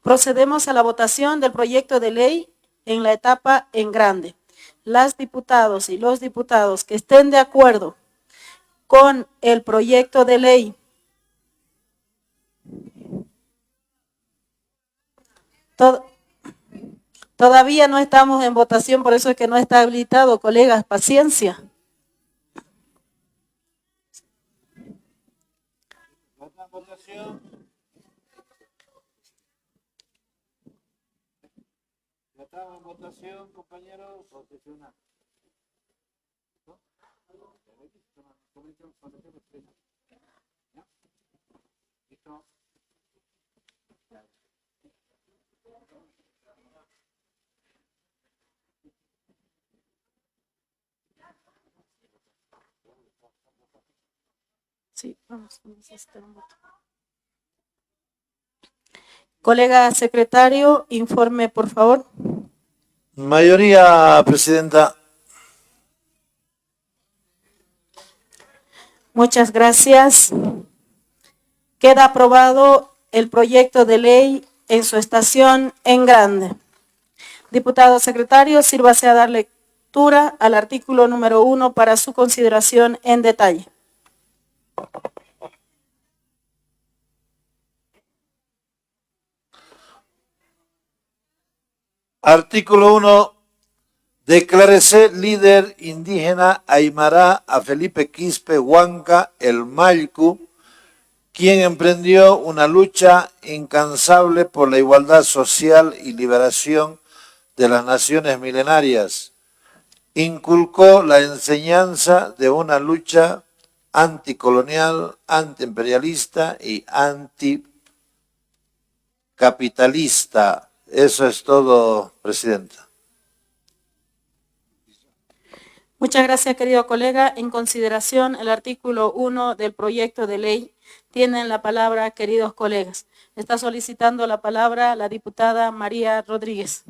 Procedemos a la votación del proyecto de ley en la etapa en grande. Las diputados y los diputados que estén de acuerdo con el proyecto de ley todavía no estamos en votación, por eso es que no está habilitado, colegas, paciencia. Estamos en votación, compañeros. Sí, vamos a necesitar un voto. Colega secretario, informe, por favor. Mayoría, presidenta. Muchas gracias. Queda aprobado el proyecto de ley en su estación en grande. Diputado secretario, sírvase a dar lectura al artículo número 1 para su consideración en detalle. Artículo 1. Declárese líder indígena Aymara a Felipe Quispe Huanca el Maycu, quien emprendió una lucha incansable por la igualdad social y liberación de las naciones milenarias. Inculcó la enseñanza de una lucha anticolonial, antiimperialista y anticapitalista. Eso es todo, presidenta. Muchas gracias, querido colega. En consideración, el artículo 1 del proyecto de ley. Tienen la palabra, queridos colegas. Está solicitando la palabra la diputada María Rodríguez.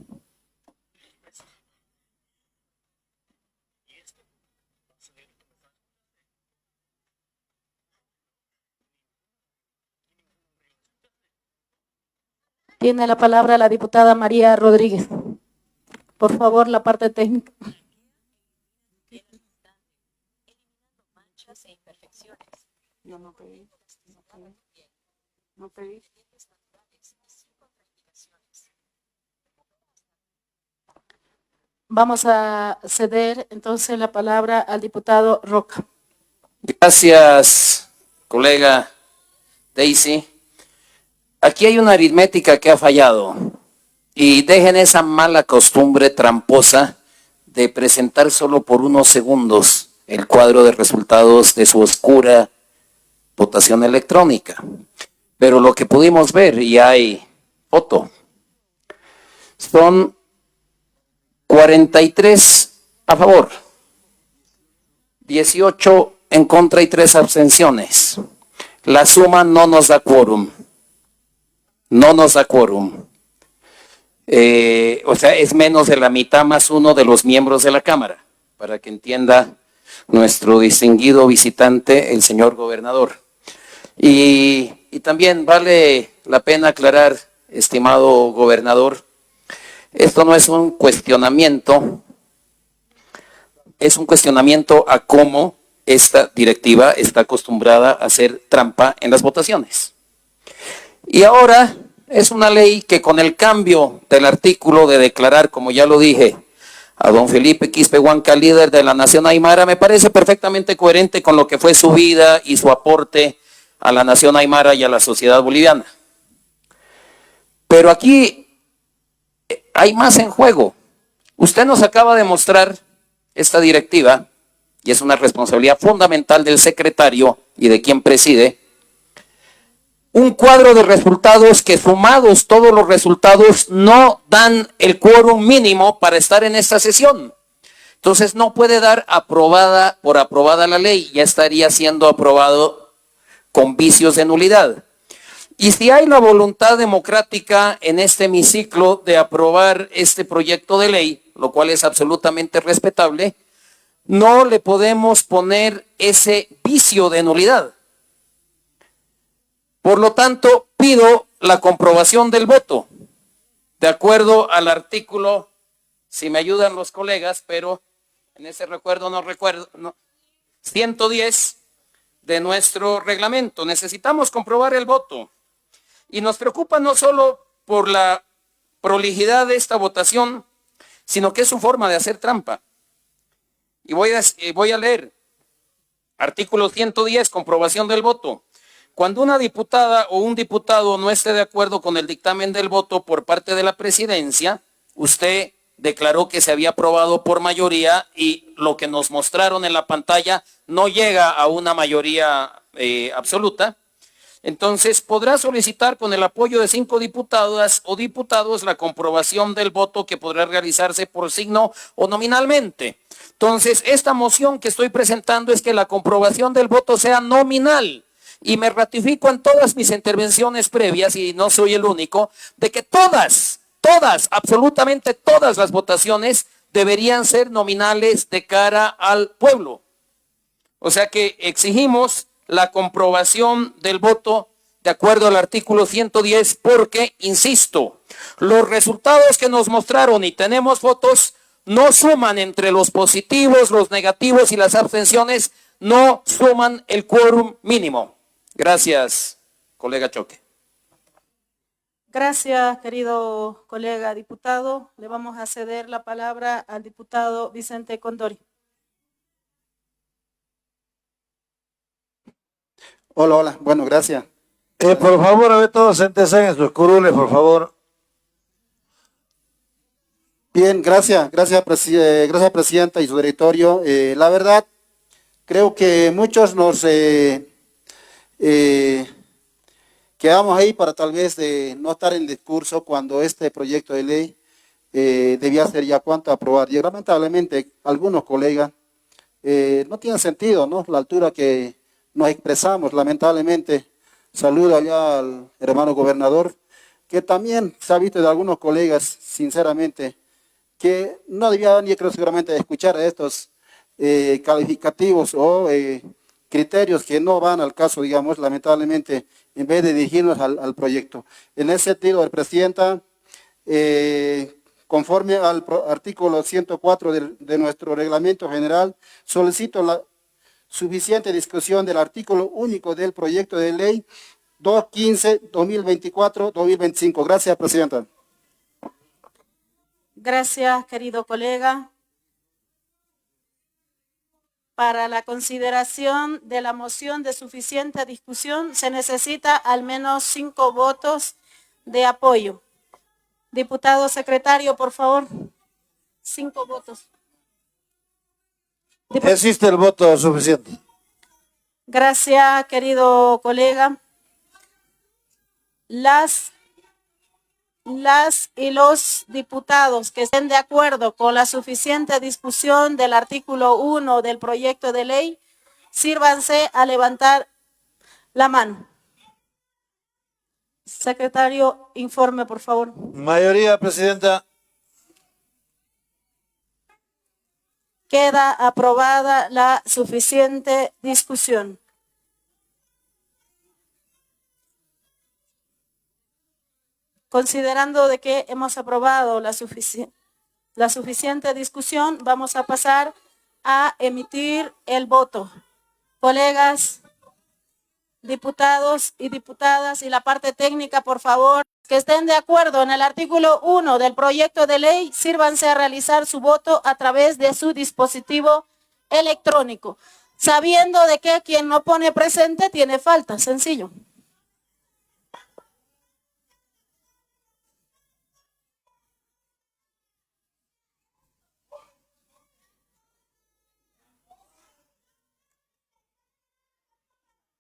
Tiene la palabra la diputada María Rodríguez. Por favor, la parte técnica. No, no pedí. No pedí. Vamos a ceder entonces la palabra al diputado Roca. Gracias, colega Daisy. Aquí hay una aritmética que ha fallado y dejen esa mala costumbre tramposa de presentar solo por unos segundos el cuadro de resultados de su oscura votación electrónica. Pero lo que pudimos ver, y hay foto, son 43 a favor, 18 en contra y 3 abstenciones. La suma no nos da quórum. No nos da quórum. O sea, es menos de la mitad más uno de los miembros de la Cámara, para que entienda nuestro distinguido visitante, el señor gobernador. Y también vale la pena aclarar, estimado gobernador, esto no es un cuestionamiento, es un cuestionamiento a cómo esta directiva está acostumbrada a hacer trampa en las votaciones. Y ahora es una ley que con el cambio del artículo de declarar, como ya lo dije, a don Felipe Quispe Huanca, líder de la Nación Aymara, me parece perfectamente coherente con lo que fue su vida y su aporte a la Nación Aymara y a la sociedad boliviana. Pero aquí hay más en juego. Usted nos acaba de mostrar esta directiva, y es una responsabilidad fundamental del secretario y de quien preside, un cuadro de resultados que sumados todos los resultados no dan el quórum mínimo para estar en esta sesión. Entonces no puede dar aprobada por aprobada la ley, ya estaría siendo aprobado con vicios de nulidad. Y si hay la voluntad democrática en este hemiciclo de aprobar este proyecto de ley, lo cual es absolutamente respetable, no le podemos poner ese vicio de nulidad. Por lo tanto, pido la comprobación del voto, de acuerdo al artículo, si me ayudan los colegas, pero en ese recuerdo no recuerdo, 110 de nuestro reglamento. Necesitamos comprobar el voto. Y nos preocupa no solo por la prolijidad de esta votación, sino que es su forma de hacer trampa. Y voy a leer artículo 110, comprobación del voto. Cuando una diputada o un diputado no esté de acuerdo con el dictamen del voto por parte de la presidencia, usted declaró que se había aprobado por mayoría y lo que nos mostraron en la pantalla no llega a una mayoría absoluta. Entonces podrá solicitar con el apoyo de 5 diputadas o diputados la comprobación del voto que podrá realizarse por signo o nominalmente. Entonces esta moción que estoy presentando es que la comprobación del voto sea nominal. Y me ratifico en todas mis intervenciones previas, y no soy el único, de que todas, absolutamente todas las votaciones deberían ser nominales de cara al pueblo. O sea que exigimos la comprobación del voto de acuerdo al artículo 110 porque, insisto, los resultados que nos mostraron y tenemos fotos no suman entre los positivos, los negativos y las abstenciones, no suman el quórum mínimo. Gracias, colega Choque. Gracias, querido colega diputado. Le vamos a ceder la palabra al diputado Vicente Condori. Hola, bueno, gracias. Por favor, a ver, todos siéntense en sus curules, por favor. Bien, gracias, presidenta y su directorio. La verdad, creo que muchos nos quedamos ahí para tal vez no estar en el discurso cuando este proyecto de ley debía ser ya cuanto aprobar. Y lamentablemente algunos colegas no tienen sentido, ¿no? La altura que nos expresamos, lamentablemente. Saludo allá al hermano gobernador, que también se ha visto de algunos colegas, sinceramente, que no debía ni creo seguramente escuchar estos calificativos o criterios que no van al caso, digamos, lamentablemente, en vez de dirigirnos al proyecto. En ese sentido, el presidenta, conforme al artículo 104 de nuestro reglamento general, solicito suficiente discusión del artículo único del proyecto de ley 215-2024-2025. Gracias, Presidenta. Gracias, querido colega. Para la consideración de la moción de suficiente discusión se necesita al menos 5 votos de apoyo. Diputado secretario, por favor. 5 votos. Existe el voto suficiente. Gracias, querido colega. Las y los diputados que estén de acuerdo con la suficiente discusión del artículo 1 del proyecto de ley, sírvanse a levantar la mano. Secretario, informe, por favor. Mayoría, Presidenta. Queda aprobada la suficiente discusión. Considerando de que hemos aprobado la suficiente discusión, vamos a pasar a emitir el voto. Colegas, diputados y diputadas y la parte técnica, por favor, que estén de acuerdo en el artículo 1 del proyecto de ley, sírvanse a realizar su voto a través de su dispositivo electrónico, sabiendo de que quien no pone presente tiene falta, sencillo.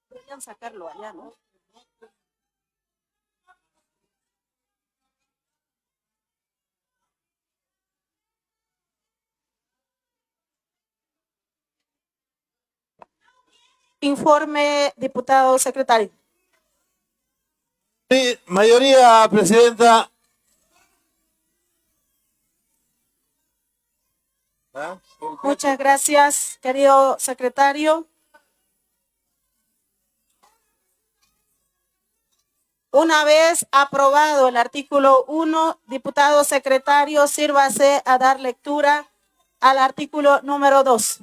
Deberían sacarlo allá, ¿no? Informe, diputado secretario. Sí, mayoría, Presidenta. Muchas gracias, querido secretario. Una vez aprobado el artículo 1, diputado secretario, sírvase a dar lectura al artículo número 2.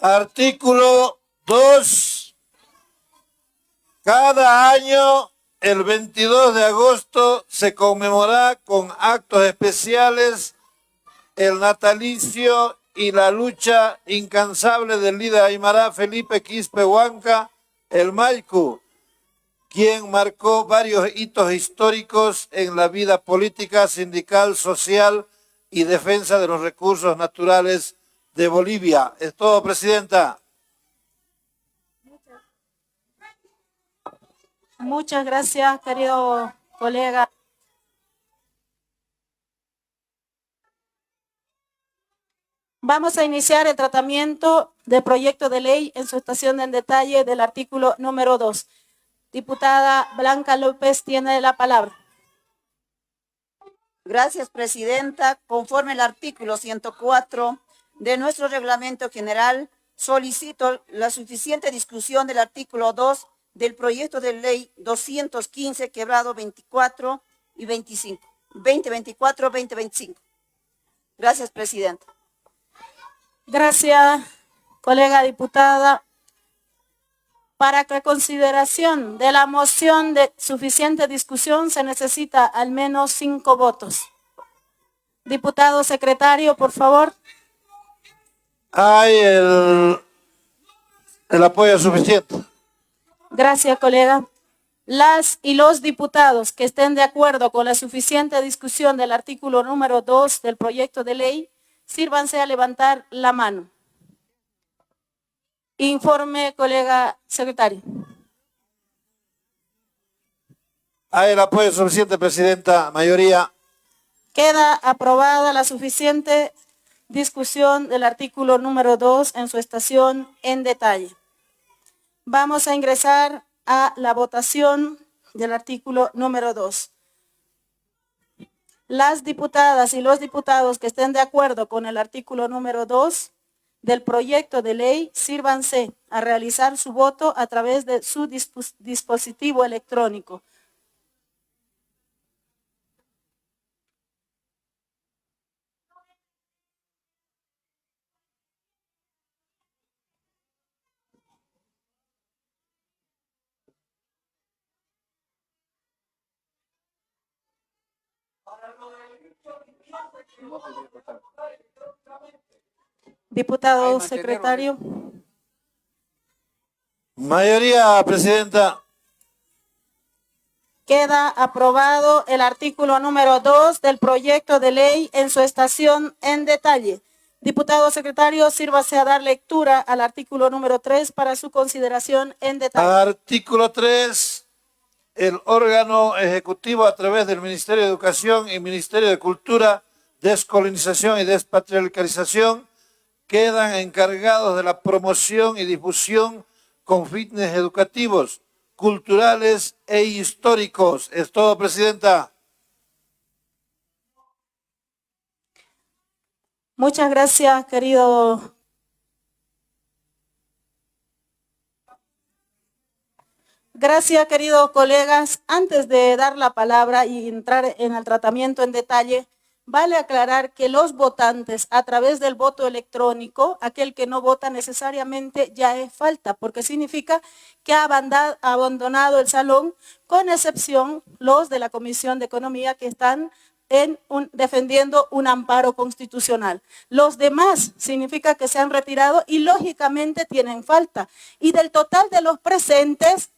Artículo 2. Cada año, el 22 de agosto, se conmemora con actos especiales el natalicio y la lucha incansable del líder aymara Felipe Quispe Huanca, el Maycu, quien marcó varios hitos históricos en la vida política, sindical, social y defensa de los recursos naturales de Bolivia. Es todo, Presidenta. Muchas gracias, querido colega. Vamos a iniciar el tratamiento del proyecto de ley en su estación en detalle del artículo número 2. Diputada Blanca López tiene la palabra. Gracias, Presidenta. Conforme al artículo 104 de nuestro reglamento general, solicito la suficiente discusión del artículo 2 del proyecto de ley 215, quebrado 24 y 25, 2024-2025. Gracias, Presidenta. Gracias, colega diputada. Para la consideración de la moción de suficiente discusión se necesita al menos 5 votos. Diputado secretario, por favor. Hay el apoyo suficiente. Gracias, colega. Las y los diputados que estén de acuerdo con la suficiente discusión del artículo número 2 del proyecto de ley, sírvanse a levantar la mano. Informe, colega secretario. Hay el apoyo suficiente, Presidenta. Mayoría. Queda aprobada la suficiente discusión del artículo número 2 en su estación en detalle. Vamos a ingresar a la votación del artículo número 2. Las diputadas y los diputados que estén de acuerdo con el artículo número 2 del proyecto de ley, sírvanse a realizar su voto a través de su dispositivo electrónico. Diputado secretario. Mayoría, presidenta. Queda aprobado el artículo número 2 del proyecto de ley en su estación en detalle. Diputado secretario, sírvase a dar lectura al artículo número 3 para su consideración en detalle. Artículo 3. El órgano ejecutivo a través del Ministerio de Educación y Ministerio de Cultura, Descolonización y Despatriarcalización quedan encargados de la promoción y difusión con fines educativos, culturales e históricos. Es todo, presidenta. Muchas gracias, querido. Gracias, queridos colegas. Antes de dar la palabra y entrar en el tratamiento en detalle, vale aclarar que los votantes a través del voto electrónico, aquel que no vota necesariamente ya es falta, porque significa que ha abandonado el salón, con excepción los de la Comisión de Economía que están defendiendo un amparo constitucional. Los demás significa que se han retirado y lógicamente tienen falta. Y del total de los presentes,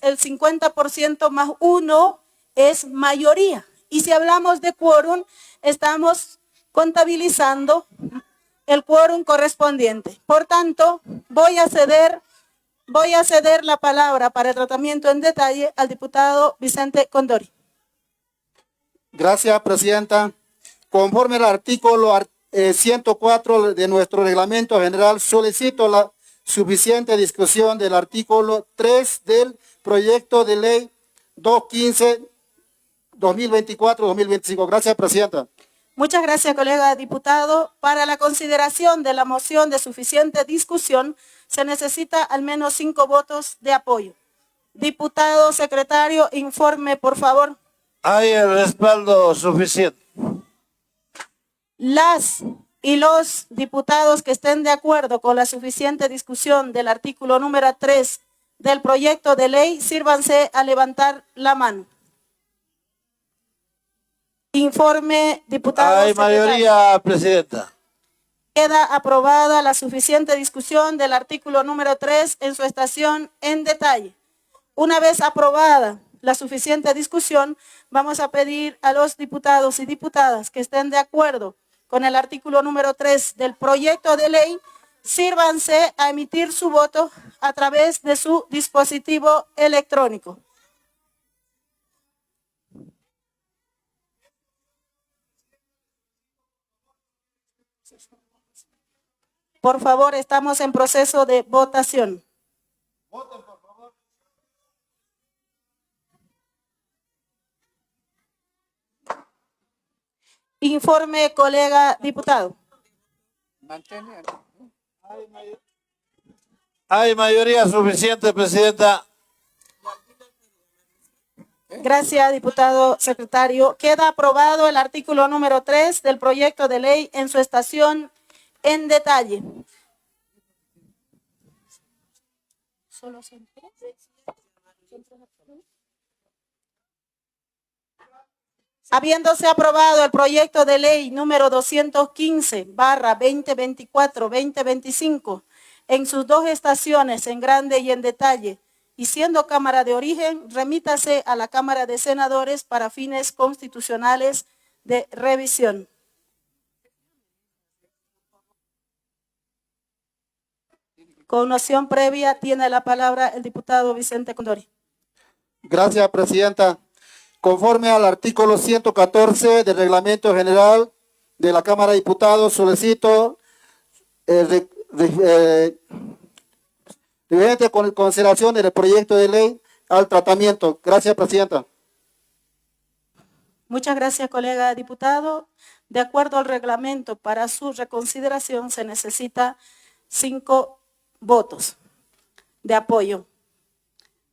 el 50% más 1 es mayoría. Y si hablamos de quórum, estamos contabilizando el quórum correspondiente. Por tanto, voy a ceder la palabra para el tratamiento en detalle al diputado Vicente Condori. Gracias, presidenta. Conforme al artículo 104 de nuestro reglamento general, solicito la suficiente discusión del artículo 3 del proyecto de ley 215-2024-2025. Gracias, presidenta. Muchas gracias, colega diputado. Para la consideración de la moción de suficiente discusión, se necesita al menos 5 votos de apoyo. Diputado secretario, informe, por favor. Hay el respaldo suficiente. Las y los diputados que estén de acuerdo con la suficiente discusión del artículo número 3 del proyecto de ley, sírvanse a levantar la mano. Informe, diputado Hay secretario. mayoría, presidenta. Queda aprobada la suficiente discusión del artículo número 3 en su estación en detalle. Una vez aprobada la suficiente discusión, vamos a pedir a los diputados y diputadas que estén de acuerdo con el artículo número 3 del proyecto de ley, sírvanse a emitir su voto a través de su dispositivo electrónico. Por favor, estamos en proceso de votación. Voten, por favor. Informe, colega diputado. Hay mayoría suficiente, presidenta. Gracias, diputado secretario. Queda aprobado el artículo número 3 del proyecto de ley en su estación en detalle. Habiéndose aprobado el proyecto de ley número 215/2024-2025 en sus 2 estaciones, en grande y en detalle, y siendo Cámara de origen, remítase a la Cámara de Senadores para fines constitucionales de revisión. Con noción previa tiene la palabra el diputado Vicente Condori. Gracias, presidenta. Conforme al artículo 114 del Reglamento General de la Cámara de Diputados, solicito con consideración del proyecto de ley al tratamiento. Gracias, presidenta. Muchas gracias, colega diputado. De acuerdo al reglamento, para su reconsideración se necesita 5 votos de apoyo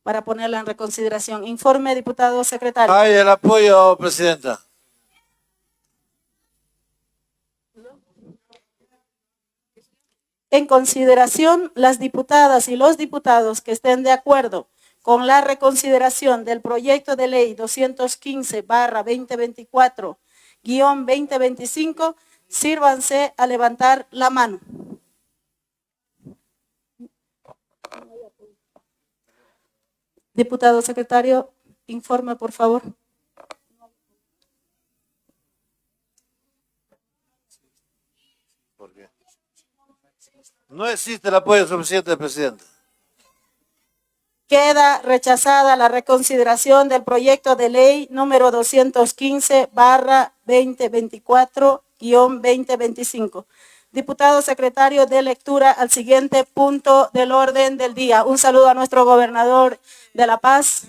para ponerla en reconsideración. Informe, diputado secretario. Hay el apoyo, presidenta. En consideración, las diputadas y los diputados que estén de acuerdo con la reconsideración del proyecto de ley 215-2024-2025, sírvanse a levantar la mano. Diputado secretario, informe, por favor. No existe el apoyo suficiente, presidente. Queda rechazada la reconsideración del proyecto de ley número 215-2024-2025. Diputado secretario, de lectura al siguiente punto del orden del día. Un saludo a nuestro gobernador de La Paz.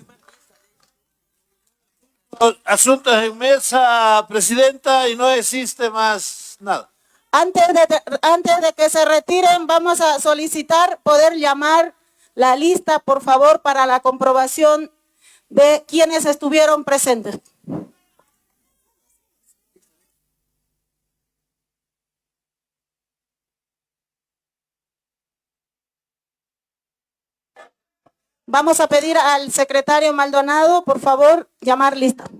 Asuntos en mesa, presidenta, y no existe más nada. Antes de que se retiren, vamos a solicitar poder llamar la lista, por favor, para la comprobación de quienes estuvieron presentes. Vamos a pedir al secretario Maldonado, por favor, llamar lista.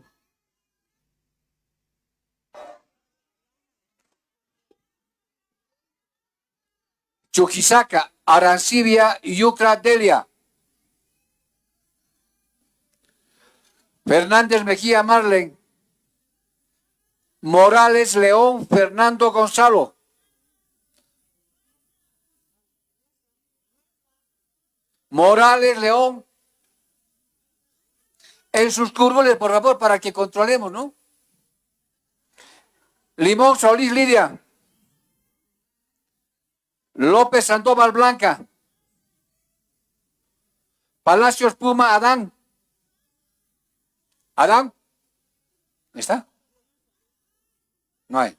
Chuquisaca, Arancibia, Yucra, Delia. Fernández Mejía, Marlen. Morales, León, Fernando Gonzalo. Morales, León. En sus cúrbules, por favor, para que controlemos, ¿no? Limón, Solís, Lidia. López Sandoval, Blanca. Palacios, Puma, Adán. ¿Adán? ¿Está? No hay.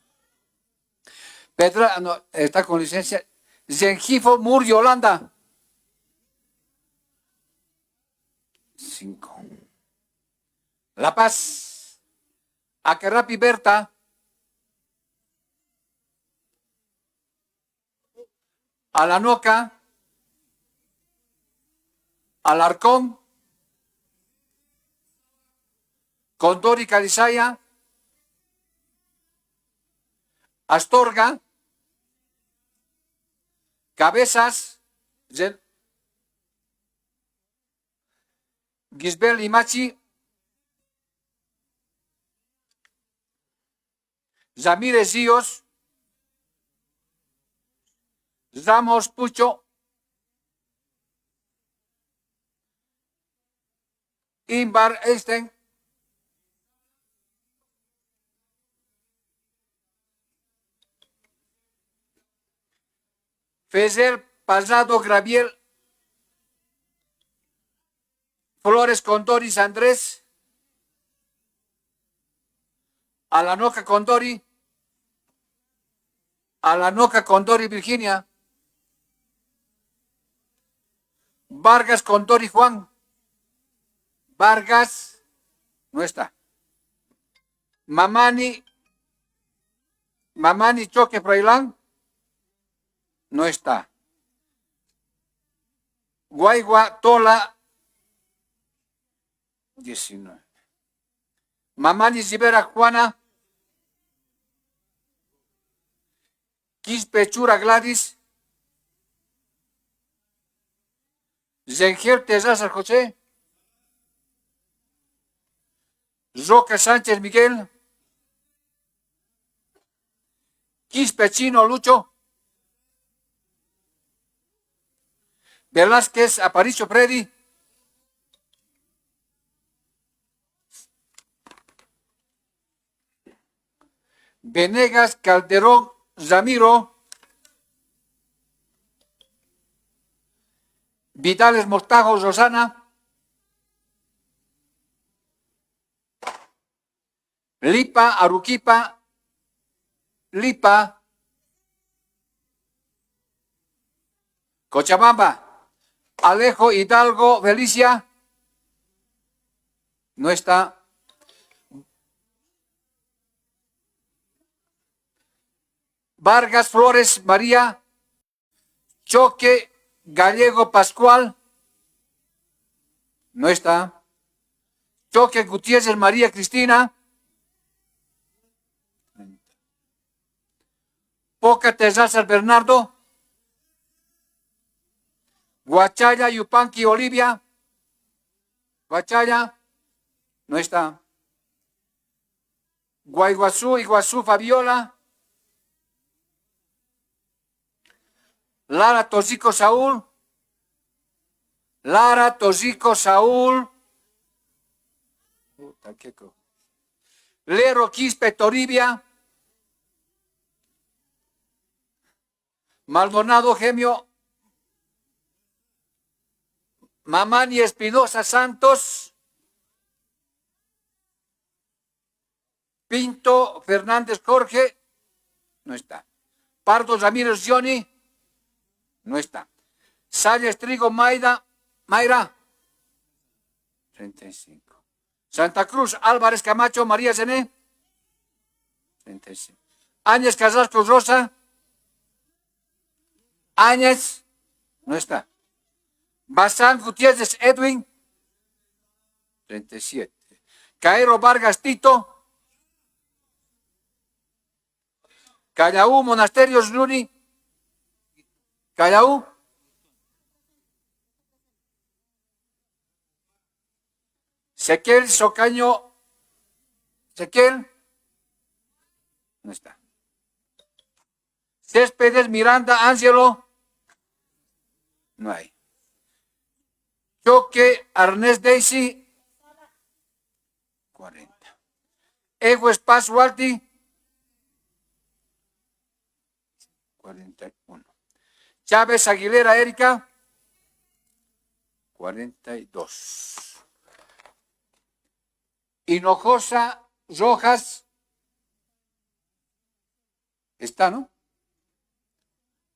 Petra, no, está con licencia. Zengifo, Mur, Yolanda. 5. La Paz. Acarrapi, Berta. Alanoca, Alarcón, Condori, Calizaya, Astorga, Cabezas, Gisbel, Limachi, Zamírez, Ríos, Ramos, Pucho, Imbar, Einstein, Fezer, Pasado, Graviel, Flores, Condoris, Andrés, Alanoca, Condori, Alanoca, Condori, Virginia, Vargas, Condori, Juan. Vargas, no está. Mamani, Choque, Froilán, no está. Guaigua, Tola, 19. Mamani, Rivera, Juana. Quispe, Chura, Gladys. Zengel, Tezazar, José. Roca, Sánchez, Miguel. Quispe, Chino, Lucho. Velázquez, Aparicio, Freddy. Venegas, Calderón, Ramiro. Vitales, Mostajos, Rosana. Lipa, Aruquipa, Lipa. Cochabamba, Alejo, Hidalgo, Felicia. No está. Vargas, Flores, María. Choque, Gallego, Pascual. No está. Choque Gutiérrez María Cristina. Poca Terrazas Bernardo. Guachaya Yupanqui Olivia. Guachaya. No está. Iguazú Fabiola. Lara Tosico Saúl. Lara Tosico Saúl. Lero Quispe Toribia. Maldonado Gemio. Mamani Espinosa Santos. Pinto Fernández Jorge. No está. Pardo Ramírez Johnny. No está. Salles Trigo Mayra. 35. Santa Cruz Álvarez Camacho María Zené. 35. Áñez Carrasco Rosa. Áñez. No está. Bazán Gutiérrez Edwin. 37. Caero Vargas Tito. Callaú Monasterios Luni. Callaú. Sequel Socaño. Sequel. No está. Céspedes Miranda Ángelo. No hay. Choque Arnés Daisy. 40. Ego Paz Walti. 41. Chávez Aguilera Erika. 42. Hinojosa Rojas. Está, ¿no?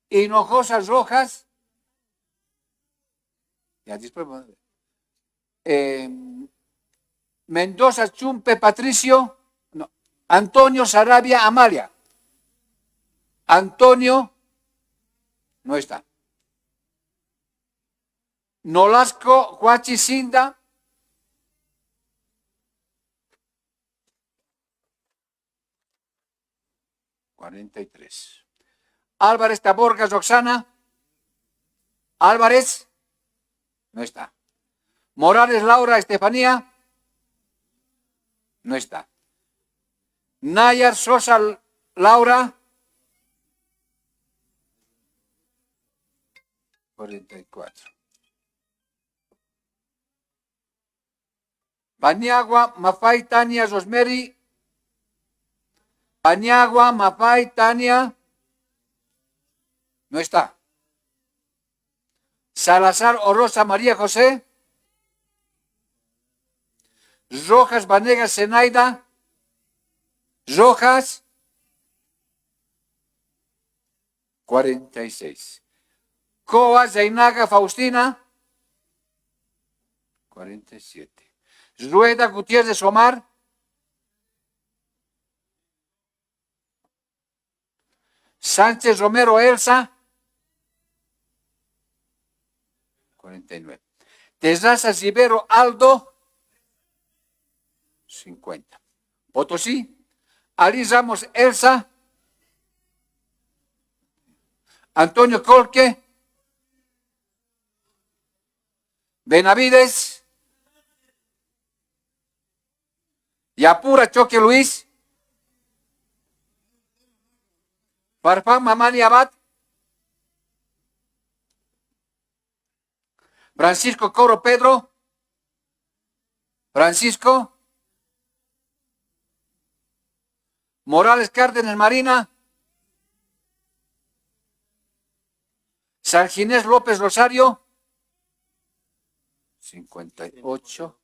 Hinojosa Rojas. Ya después. Mendoza Chumpe Patricio. No. Antonio Sarabia Amalia. Antonio. No está. Nolasco Huachi Cinda. $43. Álvarez Taborga Roxana. Álvarez. No está. Morales Laura Estefanía. No está. Nayar Sosa Laura. 44. Paniagua Mafay Tania Rosemary. Paniagua Mafay Tania. No está. Salazar Orosa María José. Rojas Vanegas Zenaida. Rojas. 46. Coa Zainaga Faustina. 47. Rueda Gutiérrez Omar. 47. Sánchez Romero Elsa. 49. Terrazas Rivero Aldo. 50. Potosí. Ali Ramos Elsa. Antonio Colque. Benavides. Yapura Choque Luis. Farfán Mamani Abad. Francisco Coro Pedro. Francisco. Morales Cárdenas Marina. San Ginés López Rosario. 58.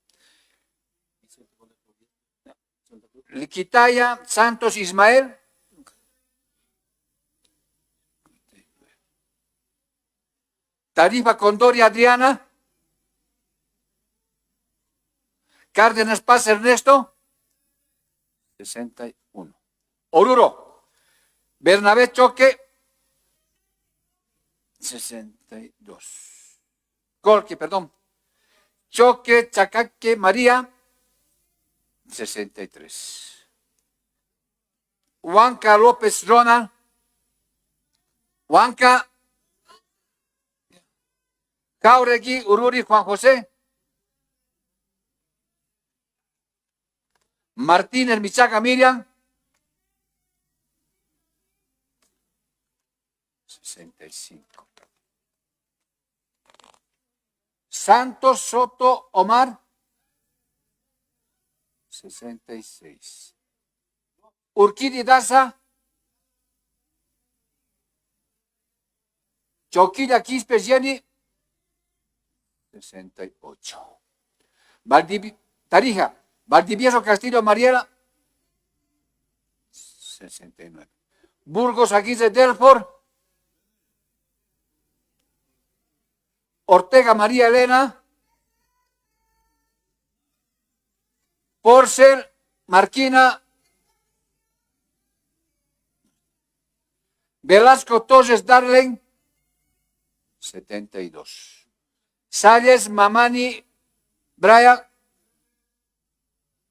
Liquitaya Santos Ismael. Tarifa Condoria Adriana. Cárdenas Paz Ernesto. 61. Oruro. Bernabé Choque. 62. Colque, perdón. Choque Chacaque María, 63. Huanca López Ronald, Huanca. Jauregui Ururi Juan José, Martínez Michaca Miriam, 65. Santos Soto Omar, 66. Urquidi Daza, Choquilla Quispe Jenny, 68. Tarija, Valdivieso Castillo Mariela, 69. Burgos Aguirre Delfort, Ortega María Elena, Porcel Marquina, Velasco Torres Darling, 72. Salles Mamani Brian,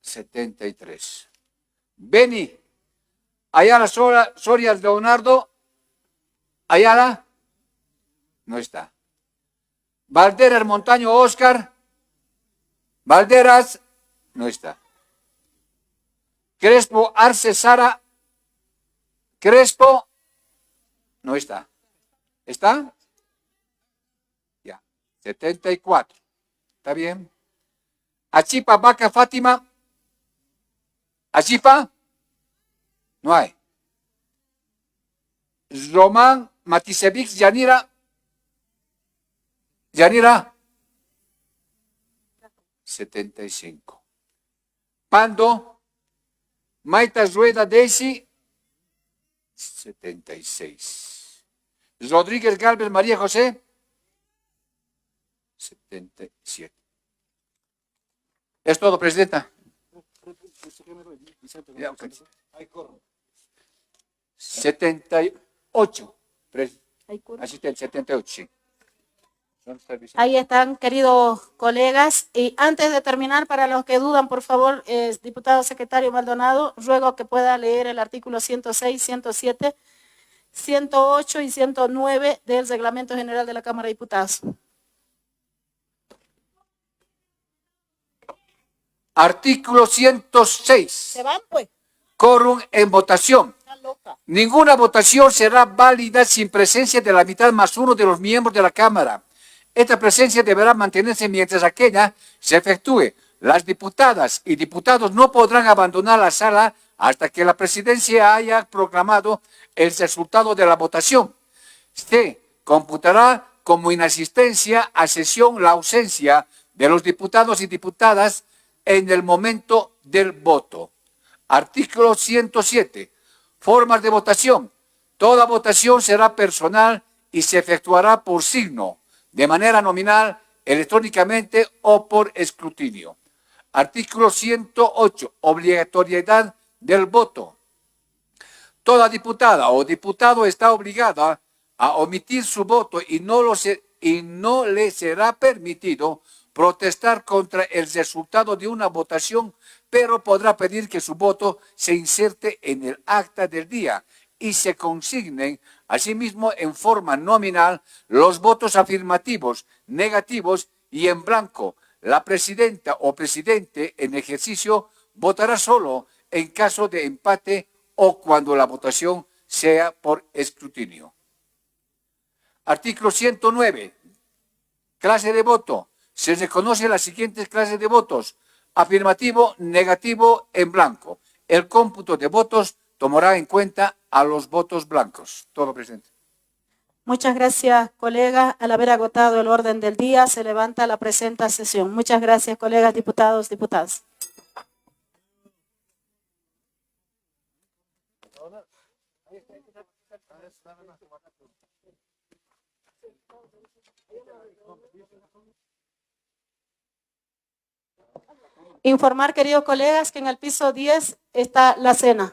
73. Beni Ayala Sorias Leonardo, Ayala, no está. Valderas Montaño Oscar, Valderas, no está. Crespo Arce Sara, Crespo, no está. ¿Está? 74. ¿Está bien? Achipa Vaca Fátima. Achipa. No hay. Román Matisevix Yanira. Yanira. 75. Pando. Maita Rueda Daisy. 76. Rodríguez Galvez María José. 77. Es todo, Presidenta. 78. Asistente, 78, sí. Ahí están, queridos colegas. Y antes de terminar, para los que dudan, por favor, diputado secretario Maldonado, ruego que pueda leer el artículo 106, 107, 108 y 109 del Reglamento General de la Cámara de Diputados. Artículo 106. ¿Se van, pues? Quórum en votación. Ninguna votación será válida sin presencia de la mitad más uno de los miembros de la Cámara. Esta presencia deberá mantenerse mientras aquella se efectúe. Las diputadas y diputados no podrán abandonar la sala hasta que la presidencia haya proclamado el resultado de la votación. Se computará como inasistencia a sesión la ausencia de los diputados y diputadas en el momento del voto. Artículo 107. Formas de votación. Toda votación será personal y se efectuará por signo, de manera nominal, electrónicamente o por escrutinio. Artículo 108. Obligatoriedad del voto. Toda diputada o diputado está obligada a omitir su voto y no le será permitido protestar contra el resultado de una votación, pero podrá pedir que su voto se inserte en el acta del día y se consignen asimismo en forma nominal los votos afirmativos, negativos y en blanco. La presidenta o presidente en ejercicio votará solo en caso de empate o cuando la votación sea por escrutinio. Artículo 109. Clase de voto. Se reconoce las siguientes clases de votos: afirmativo, negativo, en blanco. El cómputo de votos tomará en cuenta a los votos blancos. Todo, Presidente. Muchas gracias, colega. Al haber agotado el orden del día, se levanta la presente sesión. Muchas gracias, colegas diputados, diputadas. Informar, queridos colegas, que en el piso 10 está la cena.